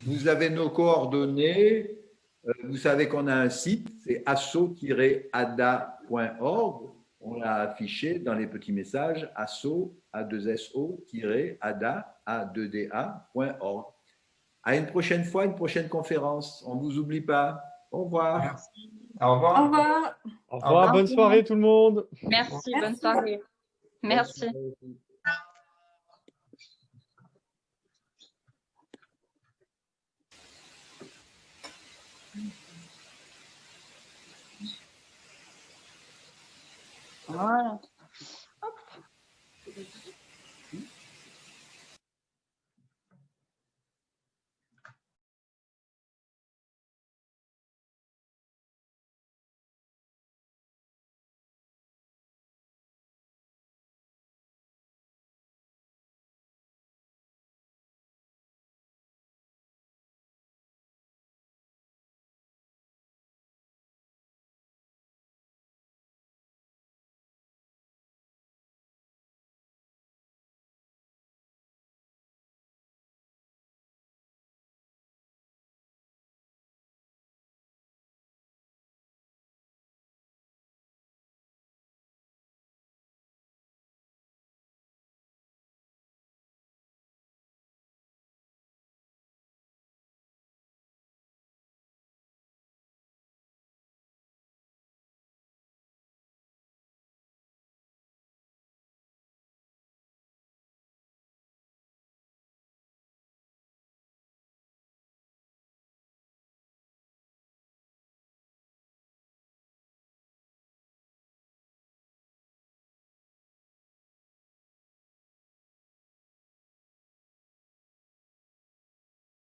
vous avez nos coordonnées. Vous savez qu'on a un site, c'est asso-ada.org. On l'a affiché dans les petits messages, asso-ada.org. À une prochaine fois, une prochaine conférence. On ne vous oublie pas. Au revoir.
Merci. Au revoir.
Au revoir.
Au revoir, bonne soirée tout le monde.
Merci, bonne soirée. Merci.